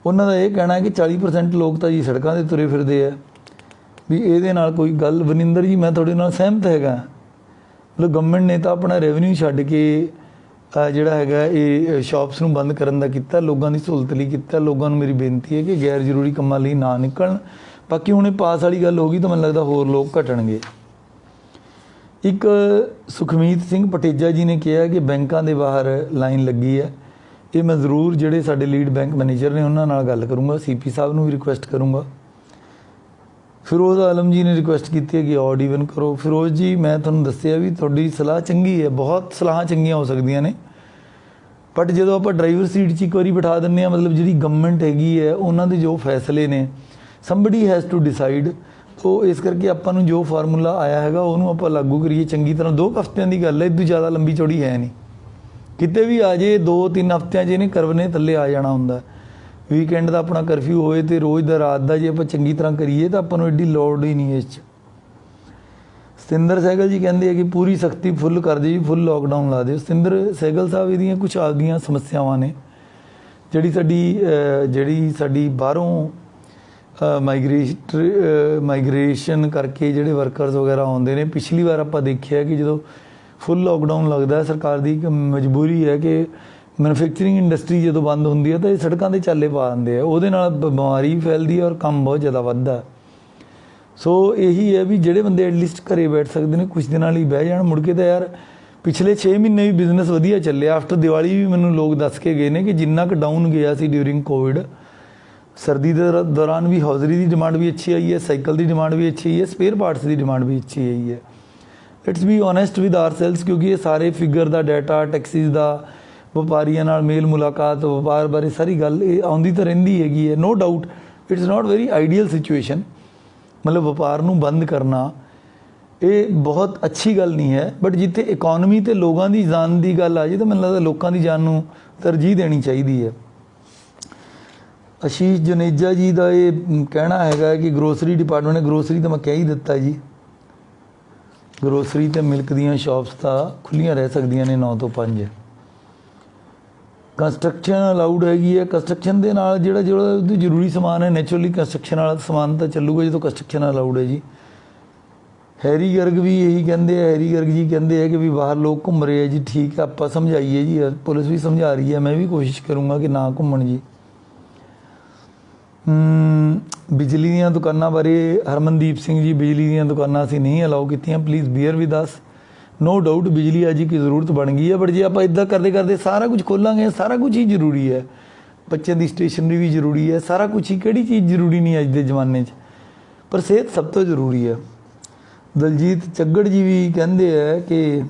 ਉਹਨਾਂ ਦਾ ਇਹ ਕਹਿਣਾ ਹੈ ਕਿ 40% ਲੋਕ ਤਾਂ ਜੀ ਸੜਕਾਂ 'ਤੇ ਤੁਰੇ ਫਿਰਦੇ ਆ, ਵੀ ਇਹਦੇ ਨਾਲ ਕੋਈ ਗੱਲ। ਵਰਿੰਦਰ ਜੀ, ਮੈਂ ਤੁਹਾਡੇ ਨਾਲ ਸਹਿਮਤ ਹੈਗਾ। ਮਤਲਬ ਗਵਰਨਮੈਂਟ ਨੇ ਤਾਂ ਆਪਣਾ ਰੈਵਨਿਊ ਛੱਡ ਕੇ ਜਿਹੜਾ ਹੈਗਾ ਇਹ ਸ਼ਾਪਸ ਨੂੰ ਬੰਦ ਕਰਨ ਦਾ ਕੀਤਾ, ਲੋਕਾਂ ਦੀ ਸਹੂਲਤ ਲਈ ਕੀਤਾ। ਲੋਕਾਂ ਨੂੰ ਮੇਰੀ ਬੇਨਤੀ ਹੈ ਕਿ ਗੈਰ ਜ਼ਰੂਰੀ ਕੰਮਾਂ ਲਈ ਨਾ ਨਿਕਲਣ। ਬਾਕੀ ਹੁਣ ਇਹ ਪਾਸ ਵਾਲੀ ਗੱਲ ਹੋ ਗਈ ਤਾਂ ਮੈਨੂੰ ਲੱਗਦਾ ਹੋਰ ਲੋਕ ਘਟਣਗੇ। ਇੱਕ ਸੁਖਮੀਤ ਸਿੰਘ ਪਟੇਜਾ ਜੀ ਨੇ ਕਿਹਾ ਕਿ ਬੈਂਕਾਂ ਦੇ ਬਾਹਰ ਲਾਈਨ ਲੱਗੀ ਹੈ। ਇਹ ਮੈਂ ਜ਼ਰੂਰ ਜਿਹੜੇ ਸਾਡੇ ਲੀਡ ਬੈਂਕ ਮੈਨੇਜਰ ਨੇ ਉਹਨਾਂ ਨਾਲ ਗੱਲ ਕਰੂੰਗਾ, CP ਸਾਹਿਬ ਨੂੰ ਵੀ ਰਿਕੁਐਸਟ ਕਰੂੰਗਾ। ਫਿਰੋਜ਼ ਆਲਮ ਜੀ ਨੇ ਰਿਕੁਐਸਟ ਕੀਤੀ ਹੈ ਕਿ ਔਡ ਈਵਨ ਕਰੋ। ਫਿਰੋਜ਼ ਜੀ, ਮੈਂ ਤੁਹਾਨੂੰ ਦੱਸਿਆ ਵੀ ਤੁਹਾਡੀ ਸਲਾਹ ਚੰਗੀ ਹੈ, ਬਹੁਤ ਸਲਾਹਾਂ ਚੰਗੀਆਂ ਹੋ ਸਕਦੀਆਂ ਨੇ, ਬਟ ਜਦੋਂ ਆਪਾਂ ਡਰਾਈਵਰ ਸੀਟ 'ਚ ਇੱਕ ਵਾਰੀ ਬਿਠਾ ਦਿੰਦੇ ਹਾਂ, ਮਤਲਬ ਜਿਹੜੀ ਗਵਰਨਮੈਂਟ ਹੈਗੀ ਹੈ ਉਹਨਾਂ ਦੇ ਜੋ ਫੈਸਲੇ ਨੇ, ਸਮਬਡੀ ਹੈਜ਼ ਟੂ ਡਿਸਾਈਡ। ਤੋ ਇਸ ਕਰਕੇ ਆਪਾਂ ਨੂੰ ਜੋ ਫਾਰਮੂਲਾ ਆਇਆ ਹੈਗਾ ਉਹਨੂੰ ਆਪਾਂ ਲਾਗੂ ਕਰੀਏ ਚੰਗੀ ਤਰ੍ਹਾਂ। 2 ਹਫ਼ਤਿਆਂ ਦੀ ਗੱਲ ਹੈ, ਇਹ ਤੋਂ ਜ਼ਿਆਦਾ ਲੰਬੀ ਚੌੜੀ ਹੈ ਨਹੀਂ। ਕਿਤੇ ਵੀ ਆ ਜੇ 2-3 ਹਫ਼ਤਿਆਂ 'ਚ ਇਹਨੇ ਕਰਵਨੇ ਥੱਲੇ ਆ ਜਾਣਾ ਹੁੰਦਾ। ਵੀਕਐਂਡ ਦਾ ਆਪਣਾ ਕਰਫਿਊ ਹੋਏ ਅਤੇ ਰੋਜ਼ ਦਾ ਰਾਤ ਦਾ ਜੇ ਆਪਾਂ ਚੰਗੀ ਤਰ੍ਹਾਂ ਕਰੀਏ ਤਾਂ ਆਪਾਂ ਨੂੰ ਐਡੀ ਲੋੜ ਹੀ ਨਹੀਂ ਇਸ 'ਚ। ਸਤਿੰਦਰ ਸਹਿਗਲ ਜੀ ਕਹਿੰਦੇ ਆ ਕਿ ਪੂਰੀ ਸਖਤੀ ਫੁੱਲ ਕਰ ਦਿਓ ਜੀ, ਫੁੱਲ ਲੋਕਡਾਊਨ ਲਾ ਦਿਓ। ਸਤਿੰਦਰ ਸਹਿਗਲ ਸਾਹਿਬ, ਇਹਦੀਆਂ ਕੁਛ ਆ ਗਈਆਂ ਸਮੱਸਿਆਵਾਂ ਨੇ। ਜਿਹੜੀ ਸਾਡੀ ਬਾਹਰੋਂ ਮਾਈਗ੍ਰੇਸ਼ਨ ਕਰਕੇ ਜਿਹੜੇ ਵਰਕਰਸ ਵਗੈਰਾ ਆਉਂਦੇ ਨੇ, ਪਿਛਲੀ ਵਾਰ ਆਪਾਂ ਦੇਖਿਆ ਕਿ ਜਦੋਂ ਫੁੱਲ ਲੋਕਡਾਊਨ ਲੱਗਦਾ, ਸਰਕਾਰ ਦੀ ਇੱਕ ਮਜਬੂਰੀ ਹੈ ਕਿ ਮੈਨੂਫੈਕਚਰਿੰਗ ਇੰਡਸਟਰੀ ਜਦੋਂ ਬੰਦ ਹੁੰਦੀ ਹੈ ਤਾਂ ਇਹ ਸੜਕਾਂ 'ਤੇ ਚਾਲੇ ਪਾ ਦਿੰਦੇ ਆ, ਉਹਦੇ ਨਾਲ ਬਿਮਾਰੀ ਫੈਲਦੀ ਹੈ ਔਰ ਕੰਮ ਬਹੁਤ ਜ਼ਿਆਦਾ ਵੱਧਦਾ। ਸੋ ਇਹੀ ਹੈ ਵੀ ਜਿਹੜੇ ਬੰਦੇ ਐਟਲੀਸਟ ਘਰੇ ਬੈਠ ਸਕਦੇ ਨੇ ਕੁਛ ਦਿਨਾਂ ਲਈ ਬਹਿ ਜਾਣ। ਮੁੜ ਕੇ ਤਾਂ ਯਾਰ ਪਿਛਲੇ 6 ਮਹੀਨੇ ਵੀ ਬਿਜ਼ਨਸ ਵਧੀਆ ਚੱਲਿਆ। ਆਫਟਰ ਦੀਵਾਲੀ ਵੀ ਮੈਨੂੰ ਲੋਕ ਦੱਸ ਕੇ ਗਏ ਨੇ ਕਿ ਜਿੰਨਾ ਕੁ ਡਾਊਨ ਗਿਆ ਸੀ ਡਿਊਰਿੰਗ ਕੋਵਿਡ, ਸਰਦੀ ਦੇ ਦੌਰਾਨ ਵੀ ਹੌਜ਼ਰੀ ਦੀ ਡਿਮਾਂਡ ਵੀ ਅੱਛੀ ਆਈ ਹੈ, ਸਾਈਕਲ ਦੀ ਡਿਮਾਂਡ ਵੀ ਅੱਛੀ ਆਈ ਹੈ, ਸਪੇਅਰ ਪਾਰਟਸ ਦੀ ਡਿਮਾਂਡ ਵੀ ਅੱਛੀ ਆਈ ਹੈ। ਲੈਟਸ ਬੀ ਓਨੈਸਟ ਵਿਦ ਆਰਸੈਲਸ, ਕਿਉਂਕਿ ਇਹ ਸਾਰੇ ਫਿਗਰ ਦਾ ਡਾਟਾ, ਟੈਕਸਿਸ ਦਾ, ਵਪਾਰੀਆਂ ਨਾਲ ਮੇਲ ਮੁਲਾਕਾਤ, ਵਪਾਰ ਬਾਰੇ ਸਾਰੀ ਗੱਲ ਇਹ ਆਉਂਦੀ ਤਾਂ ਰਹਿੰਦੀ ਹੈਗੀ ਹੈ। No doubt it's not very ideal situation, ਮਤਲਬ ਵਪਾਰ ਨੂੰ ਬੰਦ ਕਰਨਾ ਇਹ ਬਹੁਤ ਅੱਛੀ ਗੱਲ ਨਹੀਂ ਹੈ। ਬਟ ਜਿੱਥੇ ਇਕੋਨਮੀ ਅਤੇ ਲੋਕਾਂ ਦੀ ਜਾਨ ਦੀ ਗੱਲ ਆ ਜਾਏ ਤਾਂ ਮੈਨੂੰ ਲੱਗਦਾ ਲੋਕਾਂ ਦੀ ਜਾਨ ਨੂੰ ਤਰਜੀਹ ਦੇਣੀ ਚਾਹੀਦੀ ਹੈ। ਆਸ਼ੀਸ਼ ਜੁਨੇਜਾ ਜੀ ਦਾ ਇਹ ਕਹਿਣਾ ਹੈਗਾ ਕਿ ਗਰੋਸਰੀ ਡਿਪਾਰਟਮੈਂਟ ਨੇ, ਗਰੋਸਰੀ ਤਾਂ ਮੈਂ ਕਹਿ ਹੀ ਦਿੱਤਾ ਜੀ, ਗਰੋਸਰੀ ਅਤੇ ਮਿਲਕ ਦੀਆਂ ਸ਼ਾਪਸ ਤਾਂ ਖੁੱਲ੍ਹੀਆਂ ਰਹਿ ਸਕਦੀਆਂ ਨੇ 9 ਤੋਂ 5। ਕੰਸਟਰਕਸ਼ਨ ਅਲਾਊਡ ਹੈਗੀ ਹੈ। ਕੰਸਟਰਕਸ਼ਨ ਦੇ ਨਾਲ ਜਿਹੜਾ ਉਹਦੀ ਜ਼ਰੂਰੀ ਸਮਾਨ ਹੈ, ਨੈਚੁਰਲੀ ਕੰਸਟਰਕਸ਼ਨ ਵਾਲਾ ਸਮਾਨ ਤਾਂ ਚੱਲੂਗਾ ਜਦੋਂ ਕੰਸਟਰਕਸ਼ਨ ਅਲਾਊਡ ਹੈ ਜੀ। ਹੈਰੀ ਗਰਗ ਵੀ ਇਹੀ ਕਹਿੰਦੇ ਆ, ਹੈਰੀ ਗਰਗ ਜੀ ਕਹਿੰਦੇ ਆ ਕਿ ਵੀ ਬਾਹਰ ਲੋਕ ਘੁੰਮ ਰਹੇ ਆ ਜੀ। ਠੀਕ ਹੈ, ਆਪਾਂ ਸਮਝਾਈਏ ਜੀ, ਪੁਲਿਸ ਵੀ ਸਮਝਾ ਰਹੀ ਹੈ, ਮੈਂ ਵੀ ਕੋਸ਼ਿਸ਼ ਕਰੂੰਗਾ ਕਿ ਨਾ ਘੁੰਮਣ ਜੀ। ਬਿਜਲੀ ਦੀਆਂ ਦੁਕਾਨਾਂ ਬਾਰੇ ਹਰਮਨਦੀਪ ਸਿੰਘ ਜੀ, ਬਿਜਲੀ ਦੀਆਂ ਦੁਕਾਨਾਂ ਅਸੀਂ ਨਹੀਂ ਅਲਾਓ ਕੀਤੀਆਂ, please bear with us. No doubt ਬਿਜਲੀ ਅੱਜ ਕੀ ਜ਼ਰੂਰਤ ਬਣ ਗਈ ਹੈ, ਬਟ ਜੇ ਆਪਾਂ ਇੱਦਾਂ ਕਰਦੇ ਕਰਦੇ ਸਾਰਾ ਕੁਝ ਖੋਲਾਂਗੇ, ਸਾਰਾ ਕੁਝ ਹੀ ਜ਼ਰੂਰੀ ਹੈ। ਬੱਚਿਆਂ ਦੀ ਸਟੇਸ਼ਨਰੀ ਵੀ ਜ਼ਰੂਰੀ ਹੈ, ਸਾਰਾ ਕੁਝ ਹੀ, ਕਿਹੜੀ ਚੀਜ਼ ਜ਼ਰੂਰੀ ਨਹੀਂ ਅੱਜ ਦੇ ਜ਼ਮਾਨੇ 'ਚ, ਪਰ ਸਿਹਤ ਸਭ ਤੋਂ ਜ਼ਰੂਰੀ ਹੈ। ਦਲਜੀਤ ਚੱਗੜ ਜੀ ਵੀ ਕਹਿੰਦੇ ਹੈ ਕਿ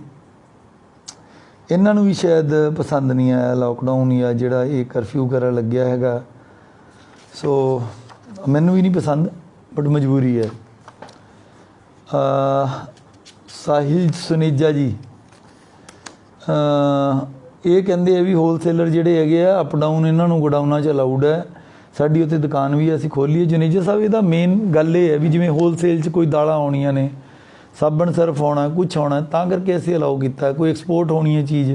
ਇਹਨਾਂ ਨੂੰ ਵੀ ਸ਼ਾਇਦ ਪਸੰਦ ਨਹੀਂ ਆਇਆ ਲਾਕਡਾਊਨ ਜਾਂ ਜਿਹੜਾ ਇਹ ਕਰਫਿਊ ਕਰਨ ਲੱਗਿਆ ਹੈਗਾ। ਸੋ ਮੈਨੂੰ ਵੀ ਨਹੀਂ ਪਸੰਦ, ਬਟ ਮਜਬੂਰੀ ਹੈ। ਸਾਹਿਲ ਸੁਨੇਜਾ ਜੀ ਇਹ ਕਹਿੰਦੇ ਆ ਵੀ ਹੋਲਸੇਲਰ ਜਿਹੜੇ ਹੈਗੇ ਆ ਅਪ ਡਾਊਨ ਇਹਨਾਂ ਨੂੰ ਗੋਡਾਊਨਾਂ 'ਚ ਅਲਾਊਡ ਹੈ। ਸਾਡੀ ਉੱਥੇ ਦੁਕਾਨ ਵੀ ਅਸੀਂ ਖੋਲ੍ਹੀਏ। ਜੁਨੇਜਾ ਸਾਹਿਬ ਇਹਦਾ ਮੇਨ ਗੱਲ ਇਹ ਹੈ ਵੀ ਜਿਵੇਂ ਹੋਲਸੇਲ 'ਚ ਕੋਈ ਦਾਲਾਂ ਆਉਣੀਆਂ ਨੇ, ਸਾਬਣ ਸਰਫ ਆਉਣਾ, ਕੁਛ ਆਉਣਾ, ਤਾਂ ਕਰਕੇ ਅਸੀਂ ਅਲਾਓ ਕੀਤਾ। ਕੋਈ ਐਕਸਪੋਰਟ ਹੋਣੀ ਹੈ ਚੀਜ਼,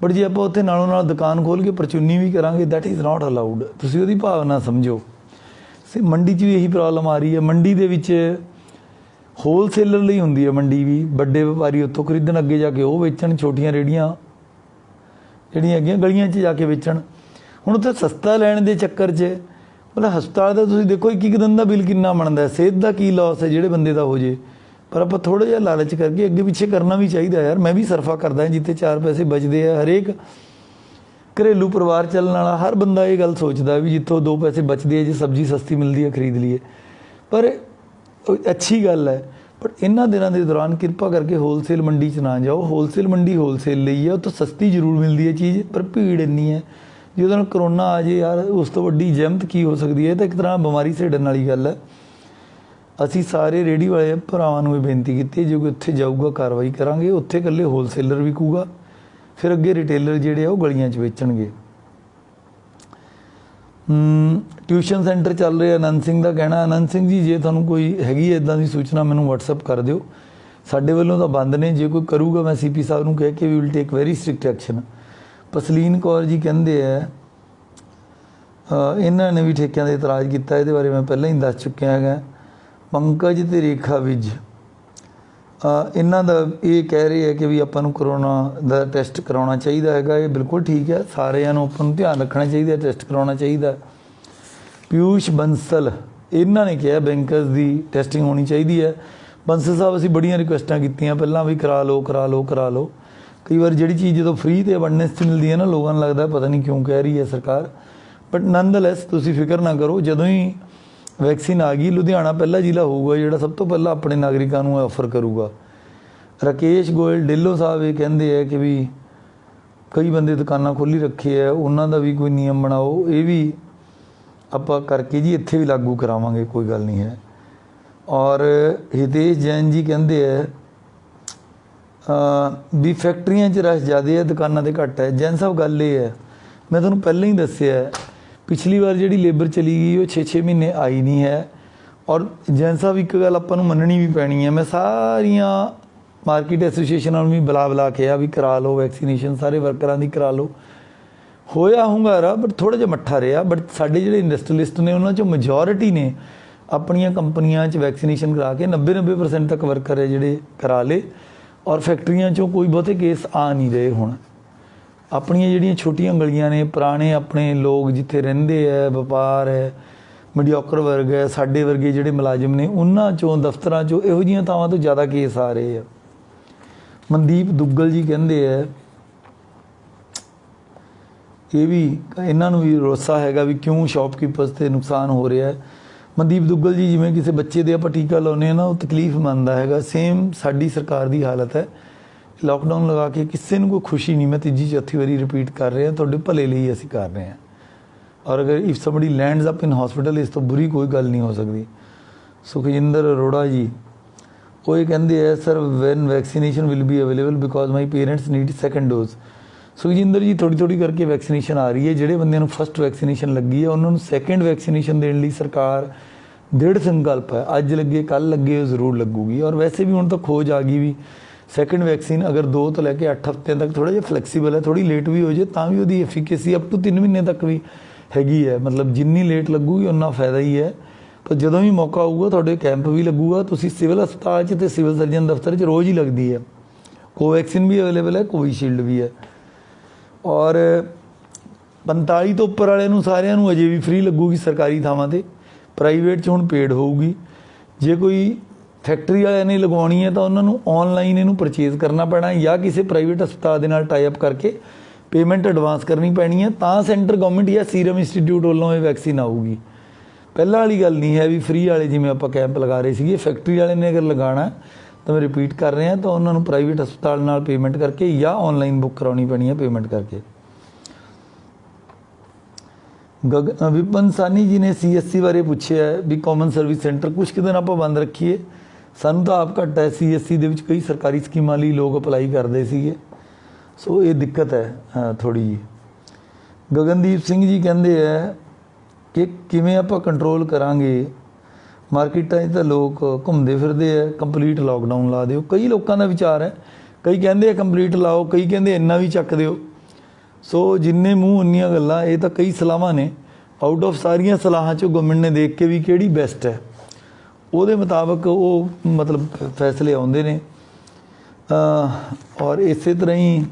ਬਟ ਜੇ ਆਪਾਂ ਉੱਥੇ ਨਾਲੋਂ ਨਾਲ ਦੁਕਾਨ ਖੋਲ੍ਹ ਕੇ ਪਰਚੂਨੀ ਵੀ ਕਰਾਂਗੇ, ਦੈਟ ਇਜ਼ ਨਾਟ ਅਲਾਊਡ। ਤੁਸੀਂ ਉਹਦੀ ਭਾਵਨਾ ਸਮਝੋ। ਮੰਡੀ 'ਚ ਵੀ ਇਹੀ ਪ੍ਰੋਬਲਮ ਆ ਰਹੀ ਹੈ। ਮੰਡੀ ਦੇ ਵਿੱਚ ਹੋਲਸੇਲਰ ਲਈ ਹੁੰਦੀ ਹੈ ਮੰਡੀ ਵੀ, ਵੱਡੇ ਵਪਾਰੀ ਉੱਥੋਂ ਖਰੀਦਣ, ਅੱਗੇ ਜਾ ਕੇ ਉਹ ਵੇਚਣ, ਛੋਟੀਆਂ ਰੇਹੜੀਆਂ ਜਿਹੜੀਆਂ ਹੈਗੀਆਂ ਗਲੀਆਂ 'ਚ ਜਾ ਕੇ ਵੇਚਣ। ਹੁਣ ਉੱਥੇ ਸਸਤਾ ਲੈਣ ਦੇ ਚੱਕਰ 'ਚ ਮਤਲਬ ਹਸਪਤਾਲ ਦਾ ਤੁਸੀਂ ਦੇਖੋ ਇੱਕ ਦਿਨ ਦਾ ਬਿੱਲ ਕਿੰਨਾ ਬਣਦਾ, ਸਿਹਤ ਦਾ ਕੀ ਲਾਸ ਹੈ ਜਿਹੜੇ ਬੰਦੇ ਦਾ ਹੋ ਜੇ। ਪਰ ਆਪਾਂ ਥੋੜ੍ਹਾ ਜਿਹਾ ਲਾਲਚ ਕਰਕੇ ਅੱਗੇ ਪਿੱਛੇ ਕਰਨਾ ਵੀ ਚਾਹੀਦਾ ਯਾਰ। ਮੈਂ ਵੀ ਸਰਫਾ ਕਰਦਾ ਜਿੱਥੇ 4 ਪੈਸੇ ਬਚਦੇ ਆ। ਹਰੇਕ ਘਰੇਲੂ ਪਰਿਵਾਰ ਚੱਲਣ ਵਾਲਾ ਹਰ ਬੰਦਾ ਇਹ ਗੱਲ ਸੋਚਦਾ ਵੀ ਜਿੱਥੋਂ 2 ਪੈਸੇ ਬਚਦੇ ਆ, ਜੇ ਸਬਜ਼ੀ ਸਸਤੀ ਮਿਲਦੀ ਹੈ ਖਰੀਦ ਲਈਏ। ਪਰ ਅੱਛੀ ਗੱਲ ਹੈ, ਪਰ ਇਹਨਾਂ ਦਿਨਾਂ ਦੇ ਦੌਰਾਨ ਕਿਰਪਾ ਕਰਕੇ ਹੋਲਸੇਲ ਮੰਡੀ 'ਚ ਨਾ ਜਾਓ। ਹੋਲਸੇਲ ਮੰਡੀ ਹੋਲਸੇਲ ਲਈ ਹੈ, ਉੱਥੋਂ ਸਸਤੀ ਜ਼ਰੂਰ ਮਿਲਦੀ ਹੈ ਚੀਜ਼, ਪਰ ਭੀੜ ਇੰਨੀ ਹੈ ਜੇ ਉਹਦੇ ਨਾਲ ਕਰੋਨਾ ਆ ਜੇ ਯਾਰ, ਉਸ ਤੋਂ ਵੱਡੀ ਜ਼ਹਿਮਤ ਕੀ ਹੋ ਸਕਦੀ ਹੈ। ਇਹ ਤਾਂ ਇੱਕ ਤਰ੍ਹਾਂ ਬਿਮਾਰੀ ਛੇੜਨ ਵਾਲੀ ਗੱਲ ਹੈ। ਅਸੀਂ ਸਾਰੇ ਰੇਹੜੀ ਵਾਲੇ ਭਰਾਵਾਂ ਨੂੰ ਇਹ ਬੇਨਤੀ ਕੀਤੀ ਜੇ ਕੋਈ ਉੱਥੇ ਜਾਊਗਾ ਕਾਰਵਾਈ ਕਰਾਂਗੇ। ਉੱਥੇ ਇਕੱਲੇ ਹੋਲਸੇਲਰ ਵਿਕੂਗਾ, ਫਿਰ ਅੱਗੇ ਰਿਟੇਲਰ ਜਿਹੜੇ ਆ ਉਹ ਗਲੀਆਂ 'ਚ ਵੇਚਣਗੇ। ਟਿਊਸ਼ਨ ਸੈਂਟਰ ਚੱਲ ਰਿਹਾ, ਆਨੰਦ ਸਿੰਘ ਦਾ ਕਹਿਣਾ। ਆਨੰਦ ਸਿੰਘ ਜੀ ਜੇ ਤੁਹਾਨੂੰ ਕੋਈ ਹੈਗੀ ਹੈ ਇੱਦਾਂ ਦੀ ਸੂਚਨਾ ਮੈਨੂੰ ਵਟਸਐਪ ਕਰ ਦਿਓ। ਸਾਡੇ ਵੱਲੋਂ ਤਾਂ ਬੰਦ ਨੇ, ਜੇ ਕੋਈ ਕਰੂਗਾ ਮੈਂ CP ਸਾਹਿਬ ਨੂੰ ਕਹਿ ਕੇ we will take very strict action. Pasleen Kaur ji ਕਹਿੰਦੇ ਹੈ ਇਹਨਾਂ ਨੇ ਵੀ ਠੇਕਿਆਂ 'ਤੇ ਇਤਰਾਜ਼ ਕੀਤਾ, ਇਹਦੇ ਬਾਰੇ ਮੈਂ ਪਹਿਲਾਂ ਹੀ ਦੱਸ ਚੁੱਕਿਆ ਹੈਗਾ। ਪੰਕਜ ਅਤੇ ਰੇਖਾ ਵਿਜ ਇਹਨਾਂ ਦਾ ਇਹ ਕਹਿ ਰਹੇ ਹੈ ਕਿ ਵੀ ਆਪਾਂ ਨੂੰ ਕਰੋਨਾ ਦਾ ਟੈਸਟ ਕਰਾਉਣਾ ਚਾਹੀਦਾ ਹੈਗਾ। ਇਹ ਬਿਲਕੁਲ ਠੀਕ ਹੈ, ਸਾਰਿਆਂ ਨੂੰ ਆਪਾਂ ਨੂੰ ਧਿਆਨ ਰੱਖਣਾ ਚਾਹੀਦਾ, ਟੈਸਟ ਕਰਾਉਣਾ ਚਾਹੀਦਾ। ਪਿਊਸ਼ ਬੰਸਲ ਇਹਨਾਂ ਨੇ ਕਿਹਾ ਬੈਂਕਰਸ ਦੀ ਟੈਸਟਿੰਗ ਹੋਣੀ ਚਾਹੀਦੀ ਹੈ। ਬੰਸਲ ਸਾਹਿਬ ਅਸੀਂ ਬੜੀਆਂ ਰਿਕੁਐਸਟਾਂ ਕੀਤੀਆਂ ਪਹਿਲਾਂ ਵੀ ਕਰਾ ਲਓ ਕਰਾ ਲਓ ਕਰਾ ਲਓ। ਕਈ ਵਾਰ ਜਿਹੜੀ ਚੀਜ਼ ਜਦੋਂ ਫ੍ਰੀ ਅਤੇ ਅਬੰਡੈਂਸ 'ਚ ਮਿਲਦੀ ਹੈ ਨਾ, ਲੋਕਾਂ ਨੂੰ ਲੱਗਦਾ ਪਤਾ ਨਹੀਂ ਕਿਉਂ ਕਹਿ ਰਹੀ ਹੈ ਸਰਕਾਰ। ਬਟ ਨੰਨਦਲੈਸ ਤੁਸੀਂ ਫਿਕਰ ਨਾ ਕਰੋ, ਜਦੋਂ ਹੀ ਵੈਕਸੀਨ ਆ ਗਈ ਲੁਧਿਆਣਾ ਪਹਿਲਾ ਜ਼ਿਲ੍ਹਾ ਹੋਊਗਾ ਜਿਹੜਾ ਸਭ ਤੋਂ ਪਹਿਲਾਂ ਆਪਣੇ ਨਾਗਰਿਕਾਂ ਨੂੰ ਆਫਰ ਕਰੂਗਾ। ਰਾਕੇਸ਼ ਗੋਇਲ ਢਿੱਲੋਂ ਸਾਹਿਬ ਇਹ ਕਹਿੰਦੇ ਹੈ ਕਿ ਵੀ ਕਈ ਬੰਦੇ ਦੁਕਾਨਾਂ ਖੋਲ੍ਹੀ ਰੱਖੇ ਹੈ, ਉਹਨਾਂ ਦਾ ਵੀ ਕੋਈ ਨਿਯਮ ਬਣਾਓ। ਇਹ ਵੀ ਆਪਾਂ ਕਰਕੇ ਜੀ ਇੱਥੇ ਵੀ ਲਾਗੂ ਕਰਾਵਾਂਗੇ, ਕੋਈ ਗੱਲ ਨਹੀਂ ਹੈ। ਔਰ ਹਿਤੇਸ਼ ਜੈਨ ਜੀ ਕਹਿੰਦੇ ਹੈ ਵੀ ਫੈਕਟਰੀਆਂ 'ਚ ਰਸ਼ ਜ਼ਿਆਦਾ ਹੈ, ਦੁਕਾਨਾਂ 'ਤੇ ਘੱਟ ਹੈ। ਜੈਨ ਸਾਹਿਬ ਗੱਲ ਇਹ ਹੈ, ਮੈਂ ਤੁਹਾਨੂੰ ਪਹਿਲਾਂ ਹੀ ਦੱਸਿਆ ਪਿਛਲੀ ਵਾਰ ਜਿਹੜੀ ਲੇਬਰ ਚਲੀ ਗਈ ਉਹ 6-6 ਮਹੀਨੇ ਆਈ ਨਹੀਂ ਹੈ। ਔਰ ਜੈਨ ਸਾਹਿਬ ਇੱਕ ਗੱਲ ਆਪਾਂ ਨੂੰ ਮੰਨਣੀ ਵੀ ਪੈਣੀ ਹੈ, ਮੈਂ ਸਾਰੀਆਂ ਮਾਰਕੀਟ ਐਸੋਸੀਏਸ਼ਨਾਂ ਨੂੰ ਵੀ ਬੁਲਾ ਕੇ ਆ ਵੀ ਕਰਾ ਲਓ ਵੈਕਸੀਨੇਸ਼ਨ, ਸਾਰੇ ਵਰਕਰਾਂ ਦੀ ਕਰਾ ਲਓ। ਹੋਇਆ ਹੁੰਗਾਰਾ ਬਟ ਥੋੜ੍ਹਾ ਜਿਹਾ ਮੱਠਾ ਰਿਹਾ। ਬਟ ਸਾਡੇ ਜਿਹੜੇ ਇੰਡਸਟਰੀਲਿਸਟ ਨੇ ਉਹਨਾਂ 'ਚੋਂ ਮੈਜੋਰਿਟੀ ਨੇ ਆਪਣੀਆਂ ਕੰਪਨੀਆਂ 'ਚ ਵੈਕਸੀਨੇਸ਼ਨ ਕਰਾ ਕੇ 90% ਤੱਕ ਵਰਕਰ ਹੈ ਜਿਹੜੇ ਕਰਾ ਲਏ। ਔਰ ਫੈਕਟਰੀਆਂ 'ਚੋਂ ਕੋਈ ਬਹੁਤੇ ਕੇਸ ਆ ਨਹੀਂ ਰਹੇ ਹੁਣ। ਆਪਣੀਆਂ ਜਿਹੜੀਆਂ ਛੋਟੀਆਂ ਗਲੀਆਂ ਨੇ, ਪੁਰਾਣੇ ਆਪਣੇ ਲੋਕ ਜਿੱਥੇ ਰਹਿੰਦੇ ਹੈ, ਵਪਾਰ ਹੈ, ਮੀਡੀਓਕਰ ਵਰਗ ਹੈ, ਸਾਡੇ ਵਰਗੇ ਜਿਹੜੇ ਮੁਲਾਜ਼ਮ ਨੇ, ਉਹਨਾਂ ਚੋਂ ਦਫ਼ਤਰਾਂ ਚੋਂ ਇਹੋ ਜਿਹੀਆਂ ਥਾਵਾਂ ਤੋਂ ਜ਼ਿਆਦਾ ਕੇਸ ਆ ਰਹੇ ਆ। ਮਨਦੀਪ ਦੁੱਗਲ ਜੀ ਕਹਿੰਦੇ ਹੈ, ਇਹ ਵੀ ਇਹਨਾਂ ਨੂੰ ਵੀ ਰੋਸਾ ਹੈਗਾ ਵੀ ਕਿਉਂ ਸ਼ਾਪਕੀਪਰਸ 'ਤੇ ਨੁਕਸਾਨ ਹੋ ਰਿਹਾ ਹੈ। ਮਨਦੀਪ ਦੁੱਗਲ ਜੀ, ਜਿਵੇਂ ਕਿਸੇ ਬੱਚੇ ਦੇ ਆਪਾਂ ਟੀਕਾ ਲਾਉਂਦੇ ਹਾਂ ਨਾ, ਉਹ ਤਕਲੀਫ ਮੰਨਦਾ ਹੈਗਾ, ਸੇਮ ਸਾਡੀ ਸਰਕਾਰ ਦੀ ਹਾਲਤ ਹੈ। ਲਾਕਡਾਊਨ ਲਗਾ ਕੇ ਕਿਸੇ ਨੂੰ ਕੋਈ ਖੁਸ਼ੀ ਨਹੀਂ, ਮੈਂ ਤੀਜੀ ਚੌਥੀ ਵਾਰੀ ਰਿਪੀਟ ਕਰ ਰਿਹਾ, ਤੁਹਾਡੇ ਭਲੇ ਲਈ ਅਸੀਂ ਕਰ ਰਹੇ ਹਾਂ। ਔਰ ਅਗਰ if somebody lands up in hospital, ਇਸ ਤੋਂ ਬੁਰੀ ਕੋਈ ਗੱਲ ਨਹੀਂ ਹੋ ਸਕਦੀ। ਸੁਖਜਿੰਦਰ ਅਰੋੜਾ ਜੀ, ਉਹ ਇਹ ਕਹਿੰਦੇ ਹੈ, sir when vaccination will be available because my parents need second dose. Sukhjinder ji, ਥੋੜ੍ਹੀ ਥੋੜ੍ਹੀ ਕਰਕੇ ਵੈਕਸੀਨੇਸ਼ਨ ਆ ਰਹੀ ਹੈ। ਜਿਹੜੇ ਬੰਦਿਆਂ ਨੂੰ ਫਸਟ ਵੈਕਸੀਨੇਸ਼ਨ ਲੱਗੀ ਹੈ, ਉਹਨਾਂ ਨੂੰ ਸੈਕੰਡ ਵੈਕਸੀਨੇਸ਼ਨ ਦੇਣ ਲਈ ਸਰਕਾਰ ਦ੍ਰਿੜ ਸੰਕਲਪ ਹੈ। ਅੱਜ ਲੱਗੇ ਕੱਲ੍ਹ ਲੱਗੇ, ਉਹ ਜ਼ਰੂਰ ਲੱਗੂਗੀ। ਔਰ ਵੈਸੇ ਵੀ ਹੁਣ ਤਾਂ ਖੋਜ ਆ ਗਈ ਵੀ ਸੈਕੰਡ ਵੈਕਸੀਨ ਅਗਰ 2 ਤੋਂ ਲੈ ਕੇ 8 ਹਫ਼ਤਿਆਂ ਤੱਕ ਥੋੜ੍ਹਾ ਜਿਹਾ ਫਲੈਕਸੀਬਲ ਹੈ, ਥੋੜ੍ਹੀ ਲੇਟ ਵੀ ਹੋ ਜਾਏ ਤਾਂ ਵੀ ਉਹਦੀ ਐਫੀਕੇਸੀ ਅਪ ਟੂ 3 ਮਹੀਨੇ ਤੱਕ ਵੀ ਹੈਗੀ ਹੈ। ਮਤਲਬ ਜਿੰਨੀ ਲੇਟ ਲੱਗੂਗੀ ਉਨਾ ਫਾਇਦਾ ਹੀ ਹੈ। ਪਰ ਜਦੋਂ ਵੀ ਮੌਕਾ ਆਊਗਾ ਤੁਹਾਡੇ ਕੈਂਪ ਵੀ ਲੱਗੂਗਾ। ਤੁਸੀਂ ਸਿਵਲ ਹਸਪਤਾਲ 'ਚ ਅਤੇ ਸਿਵਲ ਸਰਜਨ ਦਫ਼ਤਰ 'ਚ ਰੋਜ਼ ਹੀ ਲੱਗਦੀ ਹੈ। ਕੋਵੈਕਸੀਨ ਵੀ ਅਵੇਲੇਬਲ ਹੈ, ਕੋਵੀਸ਼ੀਲਡ ਵੀ ਹੈ। ਔਰ 45 ਤੋਂ ਉੱਪਰ ਵਾਲਿਆਂ ਨੂੰ ਸਾਰਿਆਂ ਨੂੰ ਅਜੇ ਵੀ ਫ੍ਰੀ ਲੱਗੂਗੀ ਸਰਕਾਰੀ ਥਾਵਾਂ 'ਤੇ। ਪ੍ਰਾਈਵੇਟ 'ਚ ਹੁਣ ਪੇਡ ਹੋਊਗੀ। ਜੇ ਕੋਈ ਫੈਕਟਰੀ ਵਾਲਿਆਂ ਨੇ ਲਗਵਾਉਣੀ ਹੈ ਤਾਂ ਉਹਨਾਂ ਨੂੰ ਔਨਲਾਈਨ ਇਹਨੂੰ ਪਰਚੇਜ਼ ਕਰਨਾ ਪੈਣਾ, ਜਾਂ ਕਿਸੇ ਪ੍ਰਾਈਵੇਟ ਹਸਪਤਾਲ ਦੇ ਨਾਲ ਟਾਈ ਅਪ ਕਰਕੇ ਪੇਮੈਂਟ ਐਡਵਾਂਸ ਕਰਨੀ ਪੈਣੀ ਹੈ, ਤਾਂ ਸੈਂਟਰ ਗਵਰਨਮੈਂਟ ਜਾਂ ਸੀਰਮ ਇੰਸਟੀਟਿਊਟ ਵੱਲੋਂ ਇਹ ਵੈਕਸੀਨ ਆਊਗੀ। ਪਹਿਲਾਂ ਵਾਲੀ ਗੱਲ ਨਹੀਂ ਹੈ ਵੀ ਫ੍ਰੀ ਵਾਲੇ ਜਿਵੇਂ ਆਪਾਂ ਕੈਂਪ ਲਗਾ ਰਹੇ ਸੀਗੇ। ਫੈਕਟਰੀ ਵਾਲੇ ਨੇ ਅਗਰ ਲਗਾਉਣਾ ਤਾਂ ਮੈਂ ਰਿਪੀਟ ਕਰ ਰਿਹਾ, ਤਾਂ ਉਹਨਾਂ ਨੂੰ ਪ੍ਰਾਈਵੇਟ ਹਸਪਤਾਲ ਨਾਲ ਪੇਮੈਂਟ ਕਰਕੇ ਜਾਂ ਔਨਲਾਈਨ ਬੁੱਕ ਕਰਾਉਣੀ ਪੈਣੀ ਹੈ ਪੇਮੈਂਟ ਕਰਕੇ। ਵਿਪਨ ਸਾਨੀ ਜੀ ਨੇ CSC ਬਾਰੇ ਪੁੱਛਿਆ ਵੀ ਕਾਮਨ ਸਰਵਿਸ ਸੈਂਟਰ ਕੁਛ ਕੁ ਦਿਨ ਆਪਾਂ ਬੰਦ ਰੱਖੀਏ। ਸਾਨੂੰ ਤਾਂ ਆਪ ਘੱਟ ਹੈ, CSC ਦੇ ਵਿੱਚ ਕਈ ਸਰਕਾਰੀ ਸਕੀਮਾਂ ਲਈ ਲੋਕ ਅਪਲਾਈ ਕਰਦੇ ਸੀਗੇ, ਸੋ ਇਹ ਦਿੱਕਤ ਹੈ ਥੋੜ੍ਹੀ ਜਿਹੀ। ਗਗਨਦੀਪ ਸਿੰਘ ਜੀ ਕਹਿੰਦੇ ਹੈ ਕਿ ਕਿਵੇਂ ਆਪਾਂ ਕੰਟਰੋਲ ਕਰਾਂਗੇ, ਮਾਰਕੀਟਾਂ 'ਚ ਤਾਂ ਲੋਕ ਘੁੰਮਦੇ ਫਿਰਦੇ ਹੈ, ਕੰਪਲੀਟ ਲਾਕਡਾਊਨ ਲਾ ਦਿਓ। ਕਈ ਲੋਕਾਂ ਦਾ ਵਿਚਾਰ ਹੈ, ਕਈ ਕਹਿੰਦੇ ਆ ਕੰਪਲੀਟ ਲਾਓ, ਕਈ ਕਹਿੰਦੇ ਇੰਨਾ ਵੀ ਚੱਕ ਦਿਓ। ਸੋ ਜਿੰਨੇ ਮੂੰਹ ਉਨੀਆਂ ਗੱਲਾਂ, ਇਹ ਤਾਂ ਕਈ ਸਲਾਹਾਂ ਨੇ। ਆਊਟ ਆਫ ਸਾਰੀਆਂ ਸਲਾਹਾਂ 'ਚੋਂ ਗਵਰਨਮੈਂਟ ਨੇ ਦੇਖ ਕੇ ਵੀ ਕਿਹੜੀ ਬੈਸਟ ਹੈ, ਉਹਦੇ ਮੁਤਾਬਕ ਉਹ ਮਤਲਬ ਫੈਸਲੇ ਆਉਂਦੇ ਨੇ। ਔਰ ਇਸੇ ਤਰ੍ਹਾਂ ਹੀ